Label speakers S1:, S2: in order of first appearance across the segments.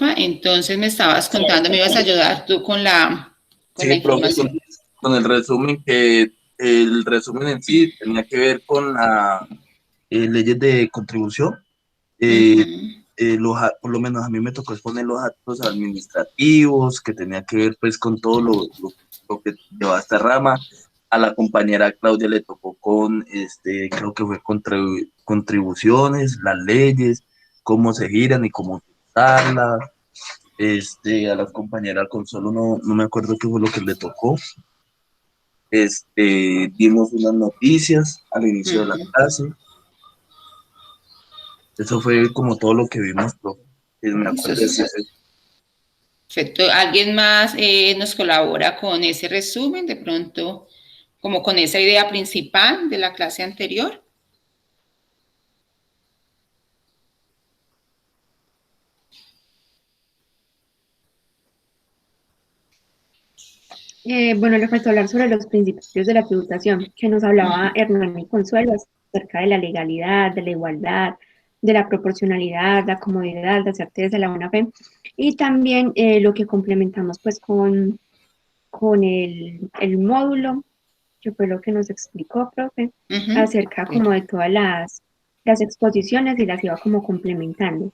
S1: porfa. Entonces me estabas contando, me ibas a ayudar tú con la
S2: Sí, profe,
S1: información.
S2: con el resumen, que el resumen en sí tenía que ver con las leyes de contribución. Eh,
S1: Ujú.
S2: por lo menos a mí me tocó exponer los actos administrativos, que tenía que ver pues con todo lo que lleva esta rama. A la compañera Claudia le tocó con, creo que fue contribuciones, las leyes, cómo se giran y cómo usarlas. A la compañera Consuelo no me acuerdo qué fue lo que le tocó. Dimos unas noticias al inicio de la
S1: Ujú.
S2: clase. Eso fue como todo lo que vimos, profe. Me
S1: Listo.
S2: acuerdo de ese.
S1: Perfecto. ¿Alguien más nos colabora con ese resumen, de pronto, como con esa idea principal de la clase anterior?
S3: Bueno, le faltó hablar sobre los principios de la tributación, que nos hablaba Hernán y Consuelo acerca de la legalidad, de la igualdad, de la proporcionalidad, la comodidad, las certezas de la buena fe, y también lo que complementamos pues con el módulo, que fue lo que nos explicó, profe,
S1: Ujú.
S3: acerca como de todas las exposiciones y las iba como complementando.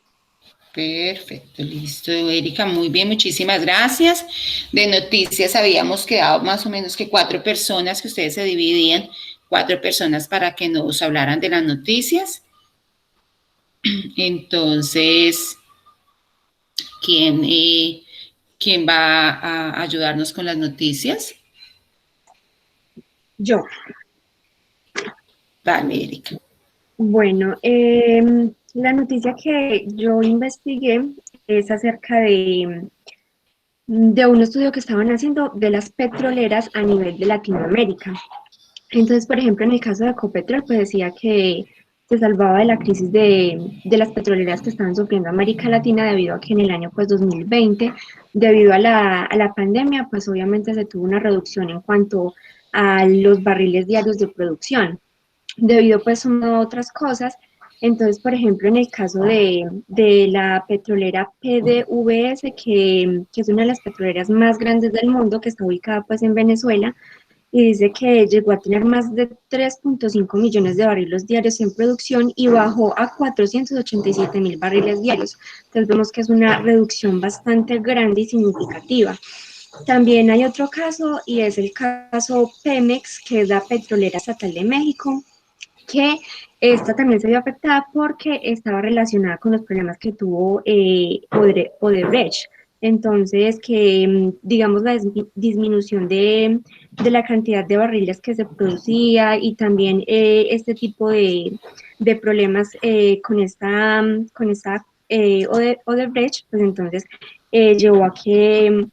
S1: Perfecto, listo, Erika, muy bien, muchísimas gracias. De noticias habíamos quedado más o menos que 4 personas, que ustedes se dividían, 4 personas para que nos hablaran de las noticias. Entonces, ¿quién, quién va a ayudarnos con las noticias?
S3: Yo.
S1: Dale, Erika.
S3: Bueno, la noticia que yo investigué es acerca de un estudio que estaban haciendo de las petroleras a nivel de Latinoamérica. Entonces, por ejemplo, en el caso de Ecopetrol, pues decía que se salvaba de la crisis de las petroleras que estaban sufriendo América Latina debido a que en el año pues 2020, debido a la pandemia, pues obviamente se tuvo una reducción en cuanto a los barriles diarios de producción, debido pues a otras cosas. Entonces, por ejemplo, en el caso de la petrolera PDVSA, que es una de las petroleras más grandes del mundo, que está ubicada pues en Venezuela, y dice que llegó a tener más de 3.5 millones de barriles diarios en producción y bajó a 487.000 barriles diarios. Entonces vemos que es una reducción bastante grande y significativa. También hay otro caso y es el caso Pemex, que es la petrolera estatal de México, que esta también se vio afectada porque estaba relacionada con los problemas que tuvo Odebrecht. Entonces, que digamos la disminución de la cantidad de barriles que se producía y también este tipo de problemas con esta Odebrecht, pues entonces llevó a que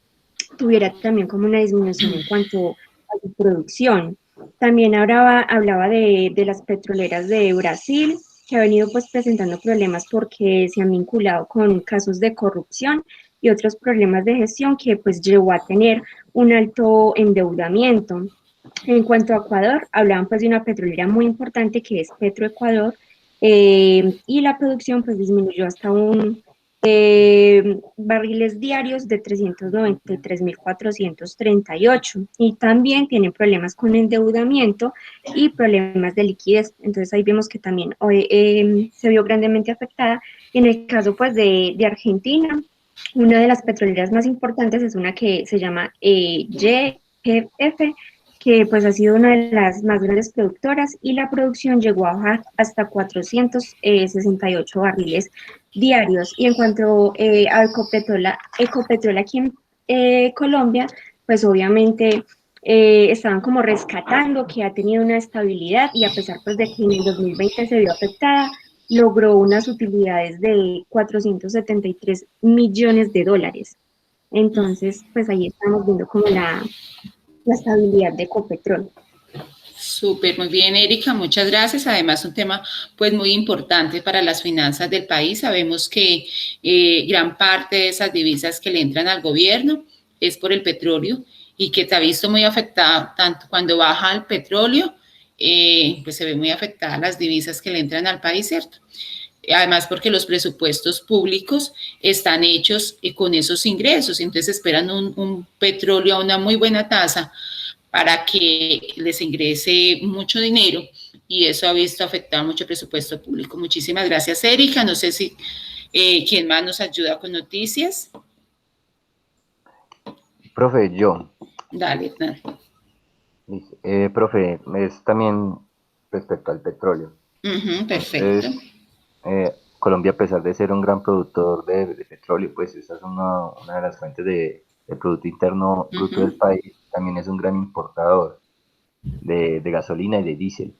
S3: tuviera también como una disminución en cuanto a su producción. También hablaba de las petroleras de Brasil, que ha venido pues presentando problemas porque se han vinculado con casos de corrupción y otros problemas de gestión que pues llevó a tener un alto endeudamiento. En cuanto a Ecuador, hablaban pues de una petrolera muy importante que es Petroecuador, y la producción pues disminuyó hasta barriles diarios de 393.438 y también tienen problemas con endeudamiento y problemas de liquidez. Entonces ahí vemos que también se vio grandemente afectada. En el caso pues de Argentina, una de las petroleras más importantes es una que se llama YPF, que pues ha sido una de las más grandes productoras y la producción llegó a bajar hasta 468 barriles diarios. Y en cuanto a Ecopetrol aquí en Colombia, pues obviamente estaban como rescatando que ha tenido una estabilidad y a pesar pues de que en el 2020 se vio afectada, logró unas utilidades de 473 millones de dólares. Entonces, pues ahí estamos viendo como la estabilidad de Ecopetrol.
S1: Súper, muy bien, Erika, muchas gracias. Además, un tema pues muy importante para las finanzas del país. Sabemos que gran parte de esas divisas que le entran al gobierno es por el petróleo y que se ha visto muy afectada, tanto cuando baja el petróleo, pues se ve muy afectada las divisas que le entran al país, ¿cierto? además porque los presupuestos públicos están hechos con esos ingresos, entonces esperan un petróleo a una muy buena tasa para que les ingrese mucho dinero, y eso ha visto afectar mucho el presupuesto público. Muchísimas gracias, Erika. No sé si quién más nos ayuda con noticias.
S4: Profe, yo.
S1: Dale, dale.
S4: Profe, es también respecto al petróleo.
S1: Perfecto.
S4: Colombia, a pesar de ser un gran productor de petróleo, pues esa es una de las fuentes del Producto Interno Bruto del país, también es un gran importador de gasolina y de diésel.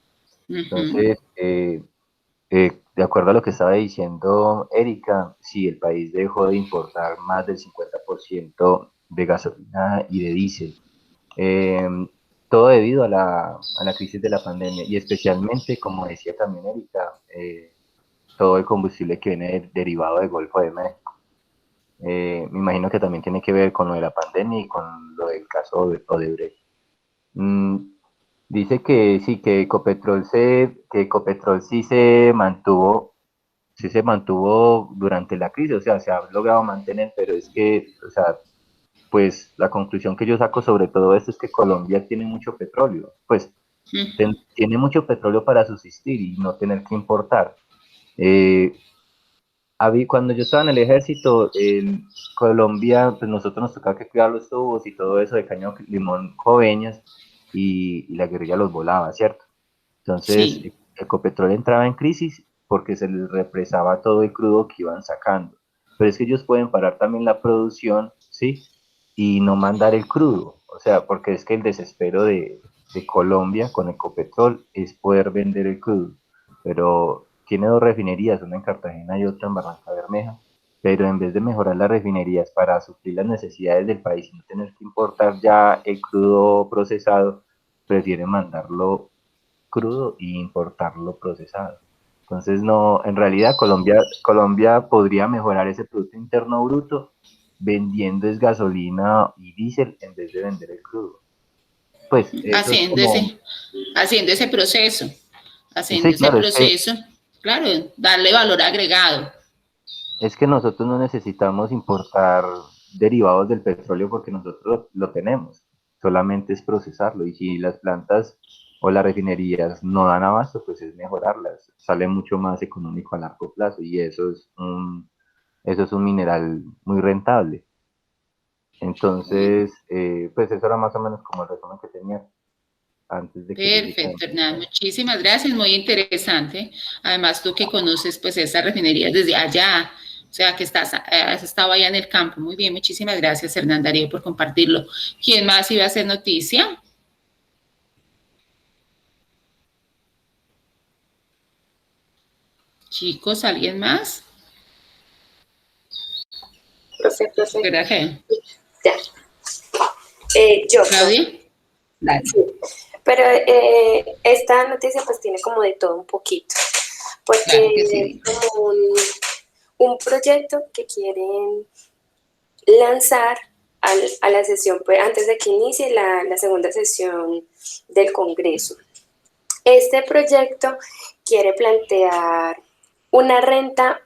S4: Entonces, de acuerdo a lo que estaba diciendo Erika, sí, el país dejó de importar más del 50% de gasolina y de diésel. Todo debido a la crisis de la pandemia y especialmente, como decía también Erika, todo el combustible que viene derivado del Golfo de México. Me imagino que también tiene que ver con lo de la pandemia y con lo del caso de Odebrecht. Dice que sí, que Ecopetrol sí se mantuvo durante la crisis, o sea, se ha logrado mantener, pero es que, o sea, pues la conclusión que yo saco sobre todo esto es que Colombia tiene mucho petróleo, pues tiene mucho petróleo para subsistir y no tener que importar. Cuando yo estaba en el ejército, en Colombia, pues nosotros nos tocaba que cuidar los tubos y todo eso de caño limón Coveñas, y la guerrilla los volaba, ¿cierto? Entonces,
S1: Sí.
S4: Ecopetrol entraba en crisis porque se les represaba todo el crudo que iban sacando. Pero es que ellos pueden parar también la producción, ¿sí? Y no mandar el crudo. O sea, porque es que el desespero de Colombia con Ecopetrol es poder vender el crudo. Pero tiene dos refinerías, una en Cartagena y otra en Barranca Bermeja. Pero en vez de mejorar las refinerías para suplir las necesidades del país y no tener que importar ya el crudo procesado, prefieren mandarlo crudo y importarlo procesado. Entonces, no, en realidad Colombia podría mejorar ese Producto Interno Bruto vendiendo es gasolina y diésel en vez de vender el crudo. Pues eso es como...
S1: Haciendo ese proceso,
S4: Sí, claro,
S1: claro, darle valor agregado.
S4: es que nosotros no necesitamos importar derivados del petróleo porque nosotros lo tenemos, solamente es procesarlo, y si las plantas o las refinerías no dan abasto, pues es mejorarlas, sale mucho más económico a largo plazo, y eso es un mineral muy rentable. Entonces, pues eso era más o menos como el resumen que tenía antes de que
S1: Perfecto, Hernán, muchísimas gracias, muy interesante. Además, tú que conoces pues esas refinerías desde allá, o sea, que has estado allá en el campo. Muy bien, muchísimas gracias, Hernán Darío, por compartirlo. ¿Quién más iba a hacer noticia? Chicos, ¿alguien más?
S5: Profe.
S1: ¿Verdad que?
S5: Ya. Yo.
S1: ¿Claudia? Dale.
S5: Sí. Pero esta noticia pues tiene como de todo un poquito, porque
S1: Claro que sí.
S5: es como un proyecto que quieren lanzar a la sesión, pues antes de que inicie la segunda sesión del Congreso. Este proyecto quiere plantear una renta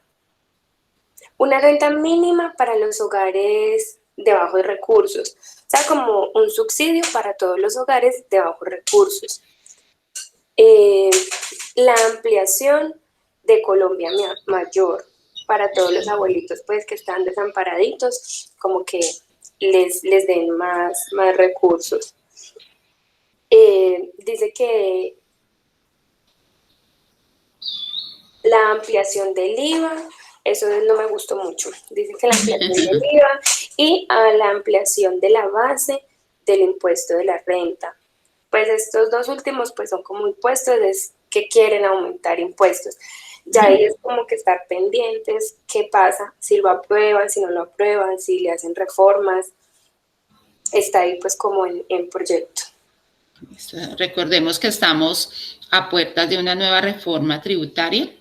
S5: mínima para los hogares de bajos recursos, o sea, como un subsidio para todos los hogares de bajos recursos. La ampliación de Colombia Mayor para todos los abuelitos pues que están desamparaditos, como que les den más recursos. Dice que la ampliación del IVA, eso no me gustó mucho. Dice que la ampliación del IVA y a la ampliación de la base del impuesto de la renta. Pues estos dos últimos pues son como impuestos que quieren aumentar impuestos. Ya ahí es como que estar pendientes, qué pasa, si lo aprueban, si no lo aprueban, si le hacen reformas. Está ahí pues como en proyecto.
S1: Recordemos que estamos a puertas de una nueva reforma tributaria.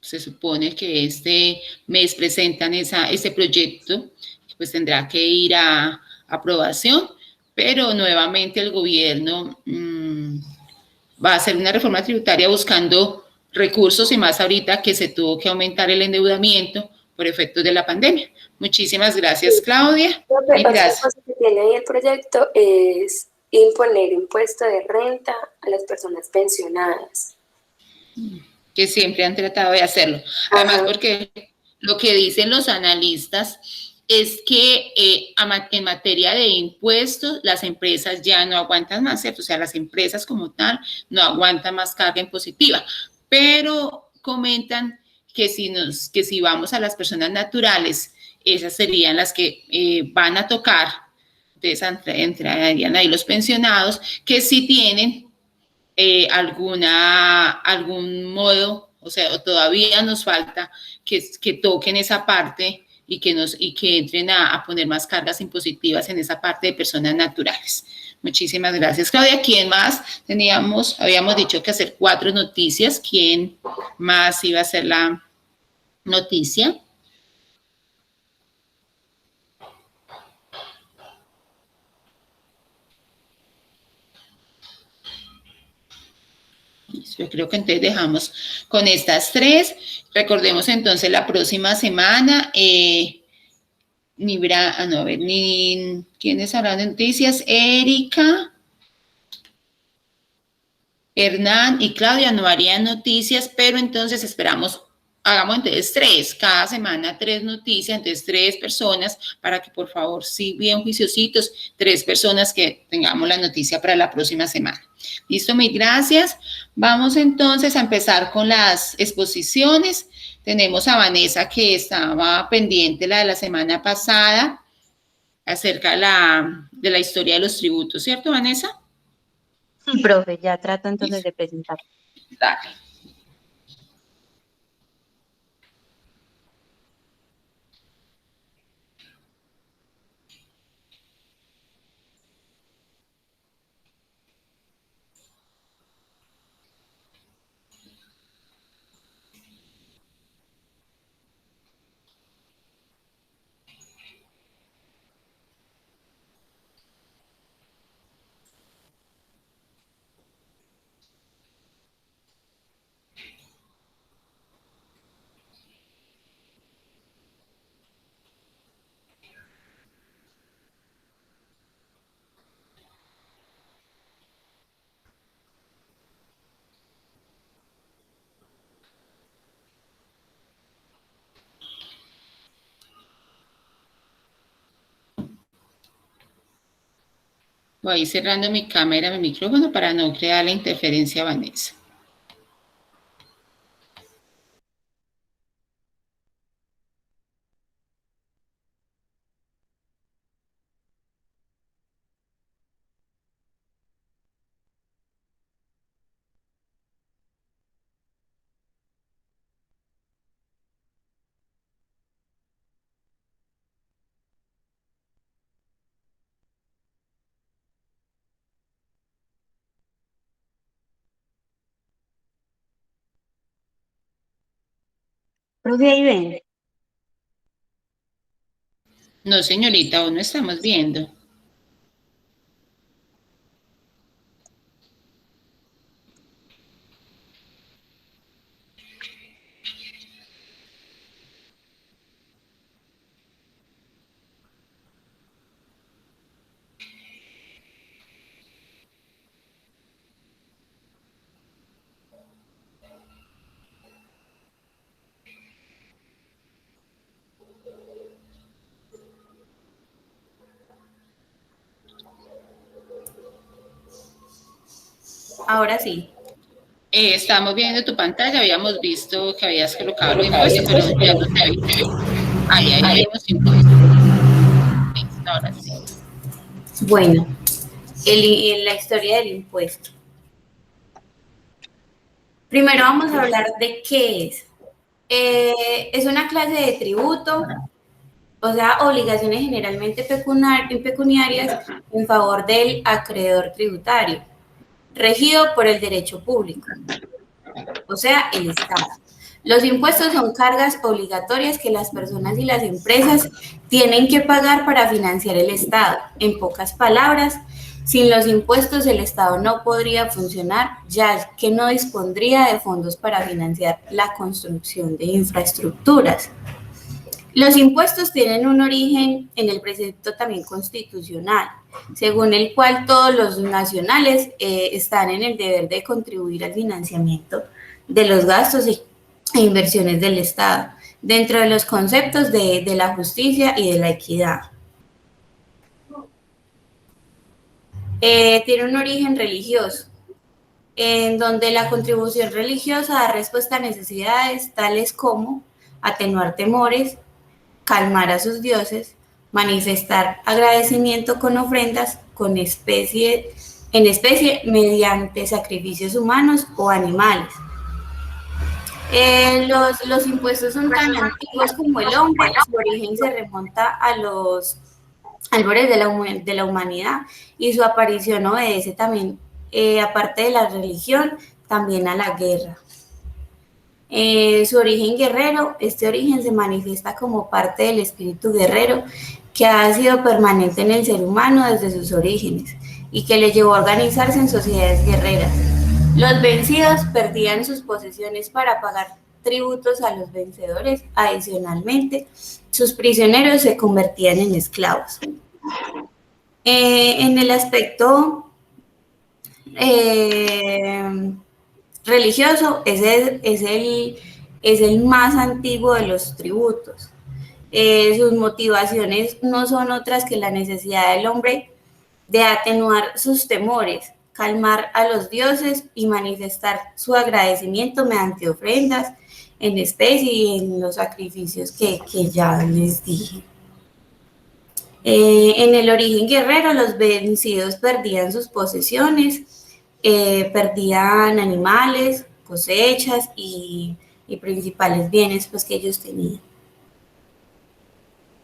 S1: Se supone que este mes presentan ese proyecto, pues tendrá que ir a aprobación, pero nuevamente el gobierno va a hacer una reforma tributaria buscando recursos y más ahorita que se tuvo que aumentar el endeudamiento por efectos de la pandemia. Muchísimas gracias, Claudia.
S5: Otra cosa que tiene ahí el proyecto es imponer impuesto de renta a las personas pensionadas.
S1: Que siempre han tratado de hacerlo. Además, porque lo que dicen los analistas es que en materia de impuestos, las empresas ya no aguantan más, ¿cierto? O sea, las empresas como tal no aguantan más carga impositiva, pero comentan que si vamos a las personas naturales, esas serían las que van a tocar, entonces entrarían ahí los pensionados, que sí tienen algún modo, o sea, todavía nos falta que toquen esa parte y que entren a poner más cargas impositivas en esa parte de personas naturales. Muchísimas gracias, Claudia. ¿Quién más? Habíamos dicho que hacer 4 noticias. ¿Quién más iba a hacer la noticia? Yo creo que entonces dejamos con estas 3. Recordemos entonces la próxima semana, ¿quiénes harán noticias? Erika, Hernán y Claudia no harían noticias, pero entonces hagamos entonces 3, cada semana 3 noticias, entonces 3 personas, para que por favor, sí, bien juiciositos, 3 personas que tengamos la noticia para la próxima semana. Listo, mil gracias. Vamos entonces a empezar con las exposiciones. Tenemos a Vanessa que estaba pendiente la de la semana pasada acerca de la historia de los tributos, ¿cierto, Vanessa?
S6: Sí, profe, ya trato entonces de presentar.
S1: Dale. Voy cerrando mi cámara, mi micrófono para no crear la interferencia a Vanessa.
S6: Profe, ahí ven.
S1: No, señorita, aún no estamos viendo.
S6: Ahora sí.
S1: Estamos viendo tu pantalla, habíamos visto que habías colocado los impuestos, pero ya no te veo. Ahí vemos impuestos. Listo, ahora sí.
S6: Bueno, la historia del impuesto. Primero vamos a hablar de qué es. Es una clase de tributo, o sea, obligaciones generalmente pecuniarias en favor del acreedor tributario, regido por el derecho público, o sea, el Estado. Los impuestos son cargas obligatorias que las personas y las empresas tienen que pagar para financiar el Estado. En pocas palabras, Sin los impuestos el Estado no podría funcionar, ya que no dispondría de fondos para financiar la construcción de infraestructuras. Los impuestos tienen un origen en el precepto también constitucional, según el cual todos los nacionales están en el deber de contribuir al financiamiento de los gastos e inversiones del Estado, dentro de los conceptos de la justicia y de la equidad. Tiene un origen religioso, en donde la contribución religiosa da respuesta a necesidades tales como atenuar temores, calmar a sus dioses, manifestar agradecimiento con ofrendas en especie mediante sacrificios humanos o animales. Los impuestos son tan antiguos como el hombre, su origen se remonta a los albores de la humanidad y su aparición obedece también, aparte de la religión, también a la guerra. Su origen guerrero, este origen se manifiesta como parte del espíritu guerrero que ha sido permanente en el ser humano desde sus orígenes y que le llevó a organizarse en sociedades guerreras. Los vencidos perdían sus posesiones para pagar tributos a los vencedores. Adicionalmente, sus prisioneros se convertían en esclavos. En el aspecto religioso, es el más antiguo de los tributos. Sus motivaciones no son otras que la necesidad del hombre de atenuar sus temores, calmar a los dioses y manifestar su agradecimiento mediante ofrendas en especie y en los sacrificios que ya les dije. En el origen guerrero, los vencidos perdían sus posesiones, perdían animales, cosechas y principales bienes pues, que ellos tenían.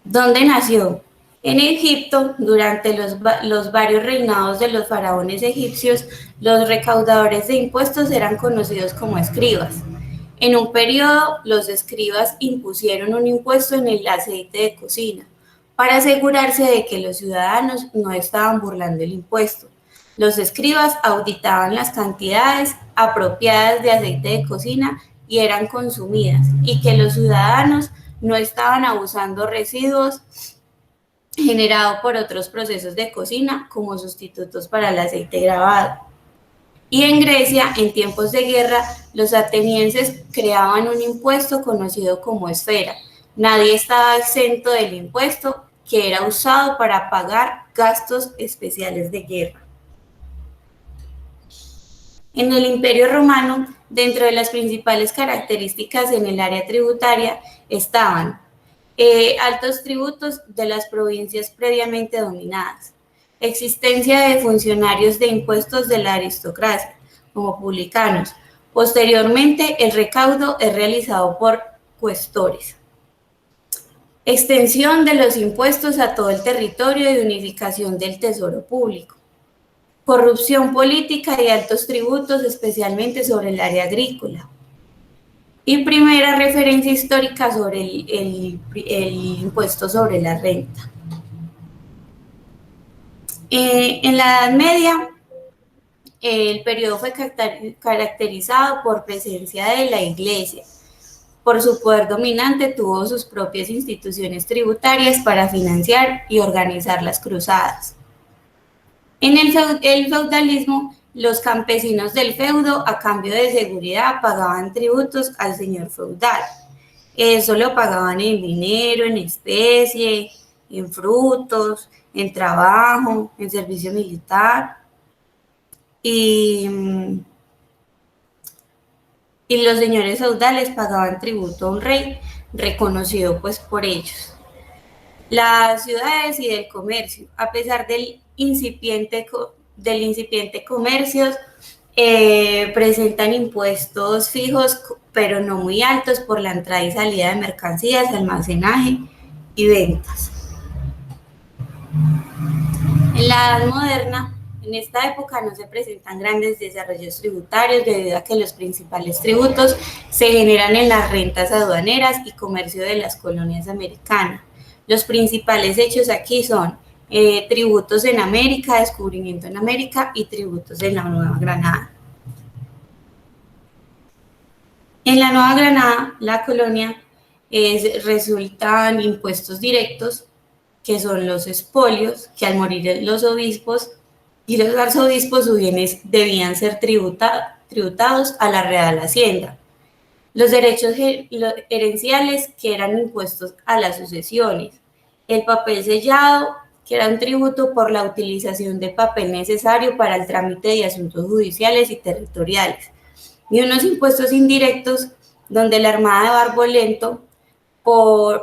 S6: ¿Dónde nació? En Egipto, durante los varios reinados de los faraones egipcios, los recaudadores de impuestos eran conocidos como escribas. En un periodo, los escribas impusieron un impuesto en el aceite de cocina para asegurarse de que los ciudadanos no estaban burlando el impuesto. Los escribas auditaban las cantidades apropiadas de aceite de cocina y eran consumidas, y que los ciudadanos no estaban abusando residuos generados por otros procesos de cocina como sustitutos para el aceite grabado. Y en Grecia, en tiempos de guerra, los atenienses creaban un impuesto conocido como esfera. Nadie estaba exento del impuesto, que era usado para pagar gastos especiales de guerra. En el Imperio Romano, dentro de las principales características en el área tributaria estaban altos tributos de las provincias previamente dominadas, existencia de funcionarios de impuestos de la aristocracia, como publicanos. Posteriormente, el recaudo es realizado por cuestores. Extensión de los impuestos a todo el territorio y unificación del tesoro público. Corrupción política y altos tributos, especialmente sobre el área agrícola. Y primera referencia histórica sobre el impuesto sobre la renta. En la Edad Media, el periodo fue caracterizado por presencia de la Iglesia. Por su poder dominante, tuvo sus propias instituciones tributarias para financiar y organizar las cruzadas. En el feudalismo, los campesinos del feudo, a cambio de seguridad, pagaban tributos al señor feudal. Eso lo pagaban en dinero, en especie, en frutos, en trabajo, en servicio militar. Y los señores feudales pagaban tributo a un rey reconocido pues por ellos. Las ciudades y del comercio, a pesar del incipiente comercio, presentan impuestos fijos, pero no muy altos por la entrada y salida de mercancías, almacenaje y ventas. En la Edad Moderna, en esta época no se presentan grandes desarrollos tributarios debido a que los principales tributos se generan en las rentas aduaneras y comercio de las colonias americanas. Los principales hechos aquí son tributos en América, descubrimiento en América y tributos en la Nueva Granada. En la Nueva Granada, la colonia, resultan impuestos directos, que son los espolios, que al morir los obispos y los arzobispos, sus bienes debían ser tributados a la Real Hacienda. Los derechos herenciales, que eran impuestos a las sucesiones. El papel sellado, que era un tributo por la utilización de papel necesario para el trámite de asuntos judiciales y territoriales. Y unos impuestos indirectos, donde la Armada de Barbolento,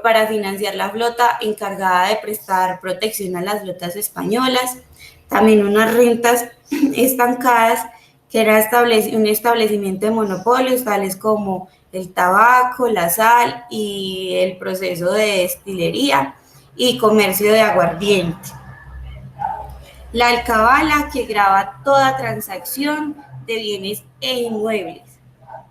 S6: para financiar la flota encargada de prestar protección a las flotas españolas. También unas rentas estancadas, que era un establecimiento de monopolios, tales como el tabaco, la sal y el proceso de destilería y comercio de aguardiente. La alcabala, que graba toda transacción de bienes e inmuebles.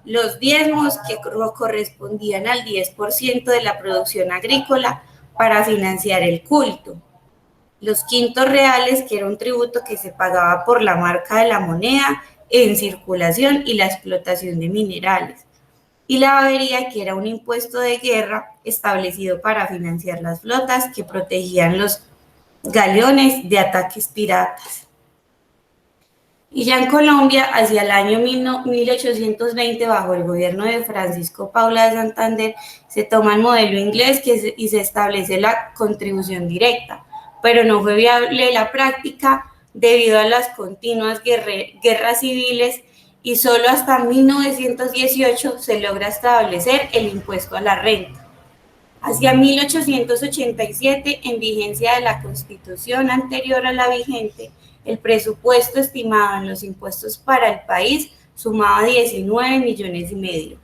S6: Los diezmos, que correspondían al 10% de la producción agrícola para financiar el culto. Los quintos reales, que era un tributo que se pagaba por la marca de la moneda en circulación y la explotación de minerales. Y la avería, que era un impuesto de guerra establecido para financiar las flotas que protegían los galeones de ataques piratas. Y ya en Colombia, hacia el año 1820, bajo el gobierno de Francisco Paula de Santander, se toma el modelo inglés y se establece la contribución directa, pero no fue viable la práctica debido a las continuas guerras civiles, y solo hasta 1918 se logra establecer el impuesto a la renta. Hacia 1887, en vigencia de la Constitución anterior a la vigente, el presupuesto estimado en los impuestos para el país sumaba 19,5 millones.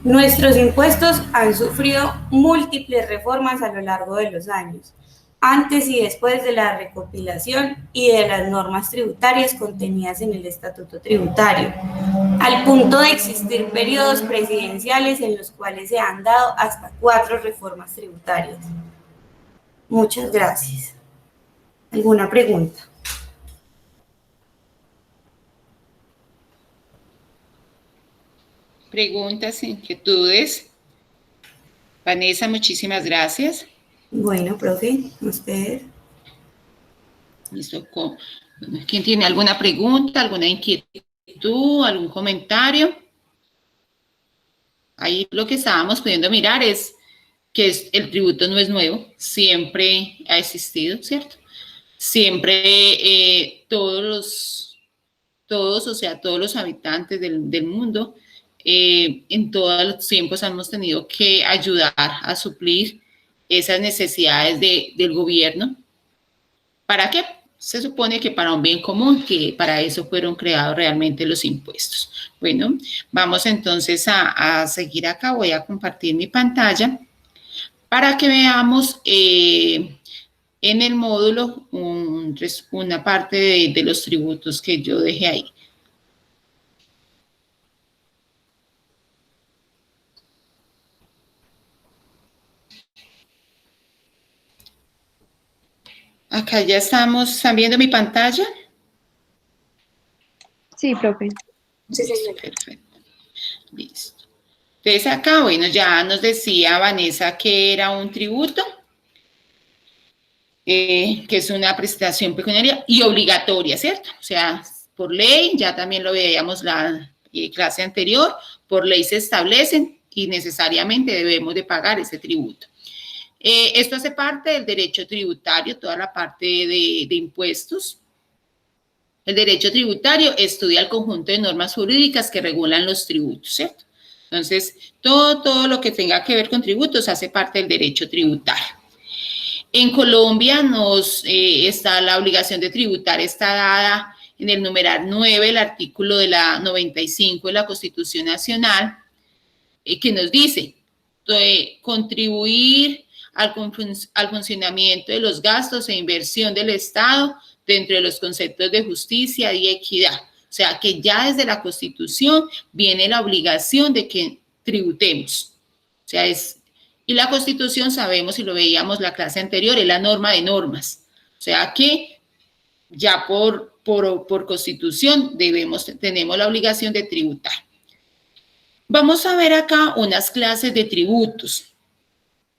S6: Nuestros impuestos han sufrido múltiples reformas a lo largo de los años, antes y después de la recopilación y de las normas tributarias contenidas en el Estatuto Tributario, al punto de existir periodos presidenciales en los cuales se han dado hasta 4 reformas tributarias. Muchas gracias. ¿Alguna pregunta?
S1: Preguntas, inquietudes. Vanessa, muchísimas gracias.
S6: Bueno, profe, usted.
S1: Listo. ¿Quién tiene alguna pregunta, alguna inquietud, algún comentario? Ahí lo que estábamos pudiendo mirar es que el tributo no es nuevo, siempre ha existido, ¿cierto? Siempre todos los habitantes del mundo, en todos los tiempos hemos tenido que ayudar a suplir esas necesidades del gobierno. ¿Para qué? Se supone que para un bien común, que para eso fueron creados realmente los impuestos. Bueno, vamos entonces a seguir acá. Voy a compartir mi pantalla para que veamos en el módulo una parte de los tributos que yo dejé ahí. Acá ya ¿están viendo mi pantalla?
S3: Sí, profe.
S5: Sí, señor.
S1: Perfecto. Listo. Entonces acá, bueno, ya nos decía Vanessa que era un tributo, que es una prestación pecuniaria y obligatoria, ¿cierto? O sea, por ley, ya también lo veíamos la clase anterior, por ley se establecen y necesariamente debemos de pagar ese tributo. Esto hace parte del derecho tributario, toda la parte de impuestos. El derecho tributario estudia el conjunto de normas jurídicas que regulan los tributos, ¿cierto? Entonces, todo lo que tenga que ver con tributos hace parte del derecho tributario. En Colombia está la obligación de tributar, está dada en el numeral 9, el artículo de la 95 de la Constitución Nacional, que nos dice contribuir al funcionamiento de los gastos e inversión del Estado dentro de los conceptos de justicia y equidad. O sea, que ya desde la Constitución viene la obligación de que tributemos. O sea, y la Constitución, sabemos y lo veíamos la clase anterior, es la norma de normas. O sea que ya por constitución tenemos la obligación de tributar. Vamos a ver acá unas clases de tributos.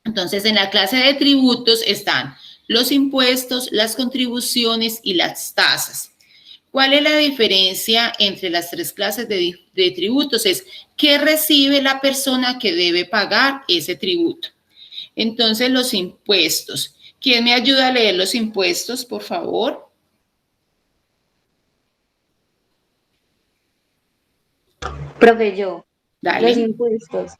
S1: Entonces, en la clase de tributos están los impuestos, las contribuciones y las tasas. ¿Cuál es la diferencia entre las tres clases de tributos? Es qué recibe la persona que debe pagar ese tributo. Entonces, los impuestos. ¿Quién me ayuda a leer los impuestos, por favor?
S6: Profe, yo.
S1: Dale.
S6: Los impuestos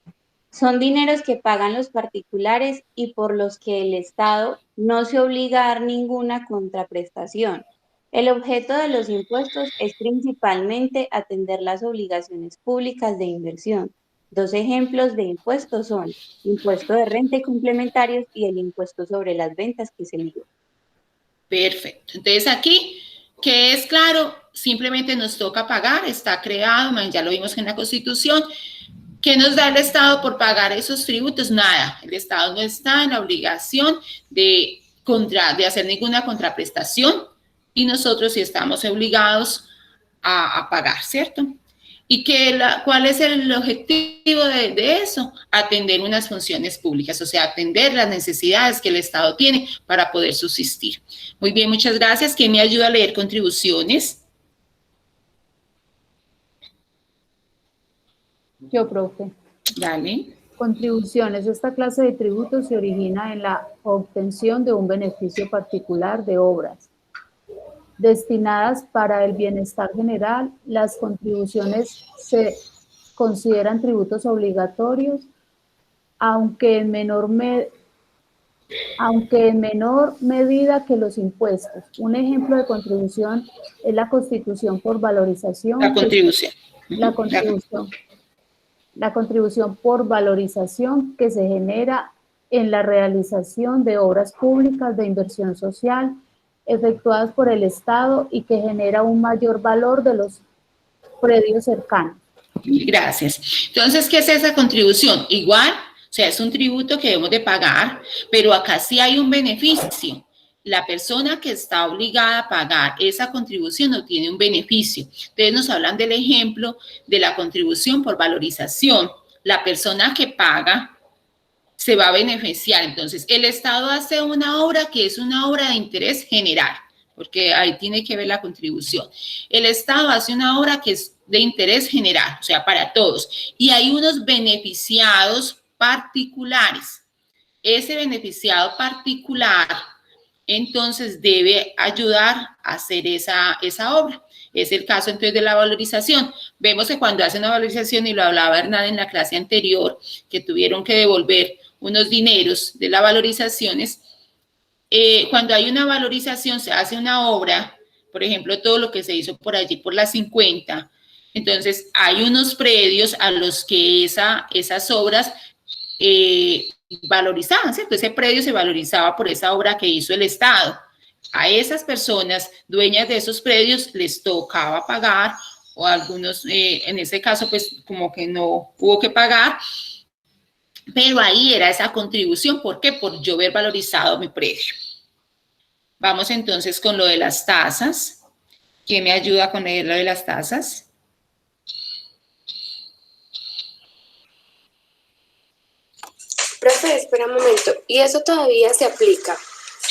S6: son dineros que pagan los particulares y por los que el Estado no se obliga a dar ninguna contraprestación. El objeto de los impuestos es principalmente atender las obligaciones públicas de inversión. Dos ejemplos de impuestos son impuesto de renta y complementarios y el impuesto sobre las ventas, que es el IVA.
S1: Perfecto. Entonces aquí, que es claro, simplemente nos toca pagar, está creado, ya lo vimos en la Constitución. ¿Qué nos da el Estado por pagar esos tributos? Nada. El Estado no está en la obligación de hacer ninguna contraprestación y nosotros sí estamos obligados a pagar, ¿cierto? ¿Y cuál es el objetivo de eso? Atender unas funciones públicas, o sea, atender las necesidades que el Estado tiene para poder subsistir. Muy bien, muchas gracias. ¿Quién me ayuda a leer contribuciones?
S7: Yo, profe.
S1: Dale.
S7: Contribuciones. Esta clase de tributos se origina en la obtención de un beneficio particular de obras destinadas para el bienestar general. Las contribuciones se consideran tributos obligatorios, aunque en menor medida que los impuestos. Un ejemplo de contribución es la constitución por valorización. La contribución por valorización que se genera en la realización de obras públicas de inversión social efectuadas por el Estado y que genera un mayor valor de los predios cercanos.
S1: Gracias. Entonces, ¿qué es esa contribución? Igual, o sea, es un tributo que debemos de pagar, pero acá sí hay un beneficio. La persona que está obligada a pagar esa contribución no tiene un beneficio. Entonces nos hablan del ejemplo de la contribución por valorización. La persona que paga se va a beneficiar. Entonces, el Estado hace una obra que es una obra de interés general, porque ahí tiene que ver la contribución. El Estado hace una obra que es de interés general, o sea, para todos. Y hay unos beneficiados particulares. Ese beneficiado particular entonces debe ayudar a hacer esa obra. Es el caso entonces de la valorización. Vemos que cuando hacen una valorización, y lo hablaba Hernán en la clase anterior, que tuvieron que devolver unos dineros de las valorizaciones, cuando hay una valorización se hace una obra, por ejemplo, todo lo que se hizo por allí por las 50, entonces hay unos predios a los que esas obras valorizaban, ¿cierto? Ese predio se valorizaba por esa obra que hizo el Estado. A esas personas dueñas de esos predios les tocaba pagar, o algunos, en ese caso, pues como que no hubo que pagar, pero ahí era esa contribución. ¿Por qué? Por yo haber valorizado mi predio. Vamos entonces con lo de las tasas. ¿Quién me ayuda con leer lo de las tasas?
S5: Profe, espera un momento. ¿Y eso todavía se aplica?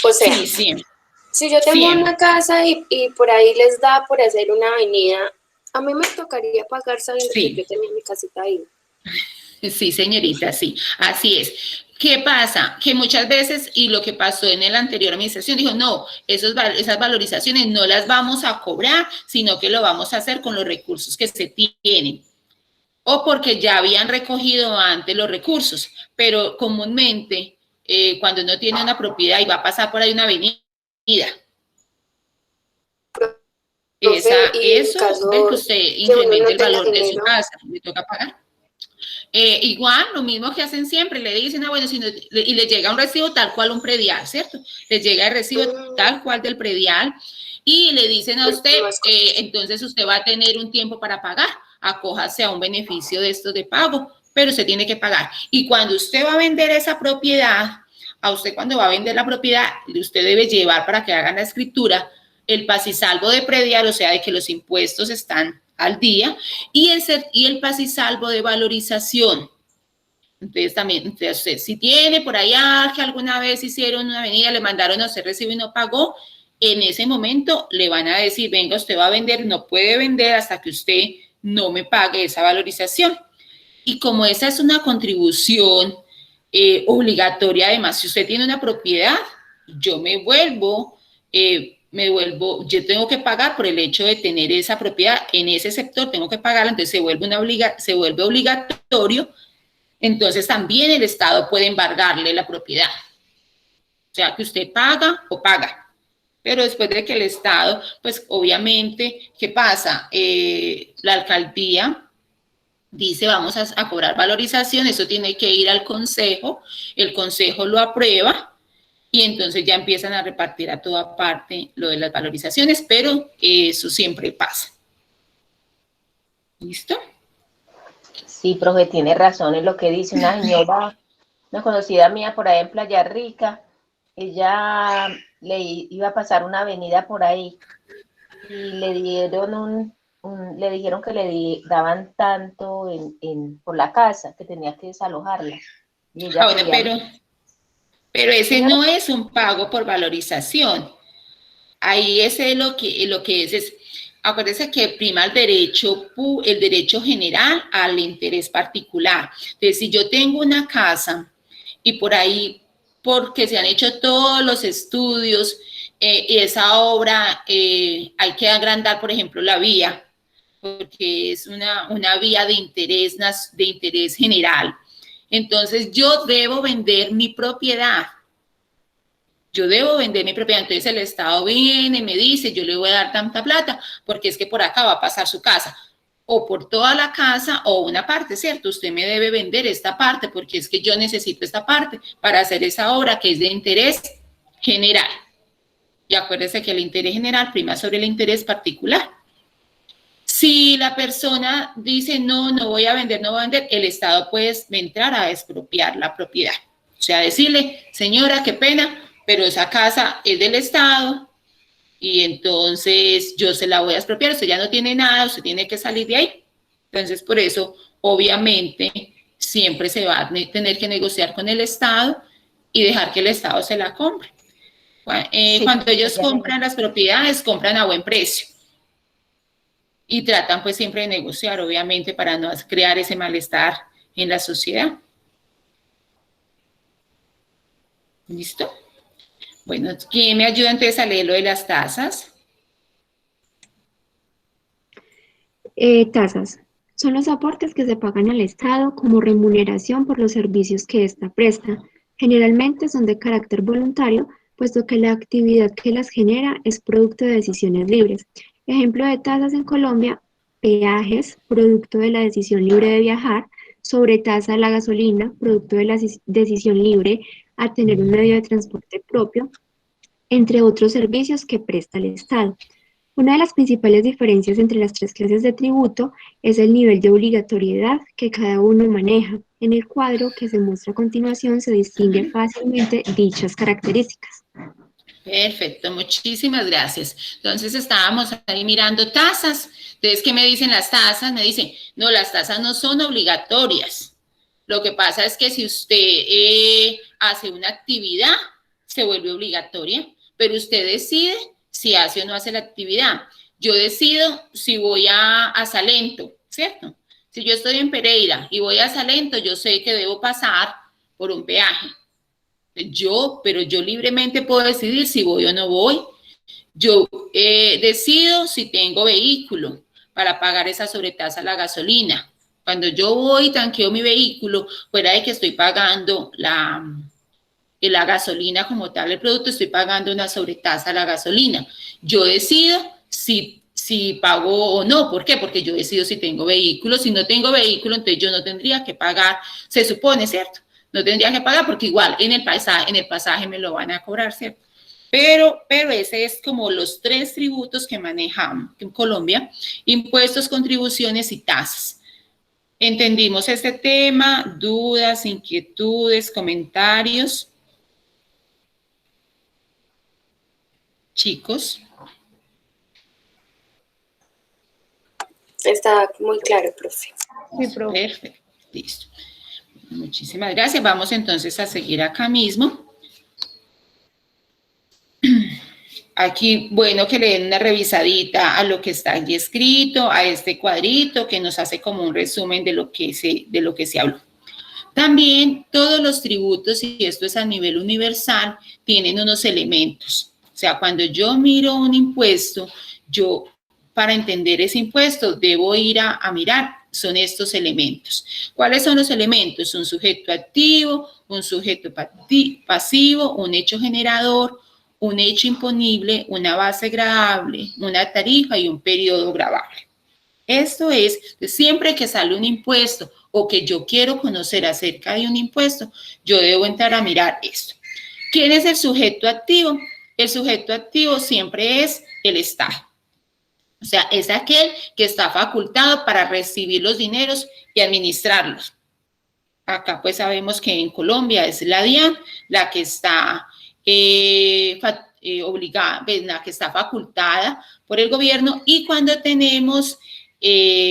S5: O sea,
S1: sí, sí.
S5: Si yo tengo una casa y por ahí les da por hacer una avenida, a mí me tocaría pagar sabiendo que yo tenía mi casita ahí.
S1: Sí, señorita, sí, así es. ¿Qué pasa? Que muchas veces, y lo que pasó en la anterior administración, dijo, no, esas valorizaciones no las vamos a cobrar, sino que lo vamos a hacer con los recursos que se tienen. O porque ya habían recogido antes los recursos, pero comúnmente, cuando uno tiene una propiedad y va a pasar por ahí una avenida, eso ve que usted incrementa el valor de su casa, le toca pagar. Igual, lo mismo que hacen siempre, le dicen, bueno, y le llega un recibo tal cual un predial, ¿cierto? Les llega el recibo tal cual del predial y le dicen a usted, entonces usted va a tener un tiempo para pagar, acójase a un beneficio de estos de pago, pero usted tiene que pagar. Y cuando usted va a vender esa propiedad, a usted cuando va a vender la propiedad, usted debe llevar para que hagan la escritura el pasisalvo de predial, o sea, de que los impuestos están al día, y el pasisalvo de valorización. Entonces, también, entonces, si tiene por allá que alguna vez hicieron una avenida, le mandaron a usted recibo y no pagó, en ese momento le van a decir, venga, usted va a vender, no puede vender hasta que usted no me pague esa valorización. Y como esa es una contribución obligatoria, además, si usted tiene una propiedad, yo yo tengo que pagar por el hecho de tener esa propiedad en ese sector, tengo que pagarla, entonces se vuelve obligatorio. Entonces también el Estado puede embargarle la propiedad. O sea, que usted paga o paga. Pero después de que el Estado, pues obviamente, ¿qué pasa? La alcaldía dice, vamos a cobrar valorización, eso tiene que ir al consejo, el consejo lo aprueba y entonces ya empiezan a repartir a toda parte lo de las valorizaciones, pero eso siempre pasa. ¿Listo?
S8: Sí, profe, tiene razón en lo que dice una señora, una conocida mía por ahí en Playa Rica. Ella le iba a pasar una avenida por ahí y le dijeron le dijeron que le daban tanto por la casa que tenía que desalojarla. Y ella
S1: ahora, pero ese no es un pago por valorización. Ahí ese es lo que es. Acuérdense que prima el derecho general al interés particular. Entonces, si yo tengo una casa y por ahí, porque se han hecho todos los estudios, y esa obra hay que agrandar, por ejemplo, la vía, porque es una vía de interés general. Entonces, yo debo vender mi propiedad. Entonces el Estado viene y me dice, yo le voy a dar tanta plata, porque es que por acá va a pasar su casa, o por toda la casa, o una parte, ¿cierto? Usted me debe vender esta parte, porque es que yo necesito esta parte para hacer esa obra que es de interés general. Y acuérdese que el interés general prima sobre el interés particular. Si la persona dice, no voy a vender, el Estado puede entrar a expropiar la propiedad. O sea, decirle, señora, qué pena, pero esa casa es del Estado y entonces yo se la voy a expropiar, usted ya no tiene nada, usted tiene que salir de ahí. Entonces, por eso, obviamente, siempre se va a tener que negociar con el Estado y dejar que el Estado se la compre. Cuando ellos compran las propiedades, compran a buen precio. Y tratan pues siempre de negociar, obviamente, para no crear ese malestar en la sociedad. ¿Listo? Bueno, ¿quién me ayuda entonces a leer lo de las tasas?
S3: Tasas. Son los aportes que se pagan al Estado como remuneración por los servicios que ésta presta. Generalmente son de carácter voluntario, puesto que la actividad que las genera es producto de decisiones libres. Ejemplo de tasas en Colombia: peajes, producto de la decisión libre de viajar; sobretasa a la gasolina, producto de la decisión libre a tener un medio de transporte propio, entre otros servicios que presta el Estado. Una de las principales diferencias entre las tres clases de tributo es el nivel de obligatoriedad que cada uno maneja. En el cuadro que se muestra a continuación se distingue fácilmente dichas características.
S1: Perfecto, muchísimas gracias. Entonces estábamos ahí mirando tasas. Entonces, ¿qué me dicen las tasas? Me dicen, no, las tasas no son obligatorias. Lo que pasa es que si usted hace una actividad, se vuelve obligatoria, pero usted decide si hace o no hace la actividad. Yo decido si voy a Salento, ¿cierto? Si yo estoy en Pereira y voy a Salento, yo sé que debo pasar por un peaje. Pero yo libremente puedo decidir si voy o no voy. Yo decido si tengo vehículo para pagar esa sobretasa a la gasolina. Cuando yo voy y tanqueo mi vehículo, fuera de que estoy pagando la gasolina como tal, el producto, estoy pagando una sobretasa a la gasolina. Yo decido si pago o no. ¿Por qué? Porque yo decido si tengo vehículo. Si no tengo vehículo, entonces yo no tendría que pagar, se supone, ¿cierto? No tendría que pagar porque igual en el pasaje me lo van a cobrar, ¿cierto? Pero ese es como los tres tributos que manejamos en Colombia: impuestos, contribuciones y tasas. ¿Entendimos este tema? ¿Dudas, inquietudes, comentarios? chicos.
S5: Está muy claro, profe.
S7: Sí, profe.
S1: Perfecto, listo. Muchísimas gracias. Vamos entonces a seguir acá mismo. Aquí, bueno, que le den una revisadita a lo que está allí escrito, a este cuadrito que nos hace como un resumen de lo que se habló. También todos los tributos, y esto es a nivel universal, tienen unos elementos. O sea, cuando yo miro un impuesto, yo para entender ese impuesto debo ir a mirar, son estos elementos. ¿Cuáles son los elementos? Un sujeto activo, un sujeto pasivo, un hecho generador, un hecho imponible, una base gravable, una tarifa y un periodo gravable. Esto es, siempre que sale un impuesto o que yo quiero conocer acerca de un impuesto, yo debo entrar a mirar esto. ¿Quién es el sujeto activo? El sujeto activo siempre es el Estado. O sea, es aquel que está facultado para recibir los dineros y administrarlos. Acá pues sabemos que en Colombia es la DIAN la que está obligada, la que está facultada por el gobierno, y cuando tenemos y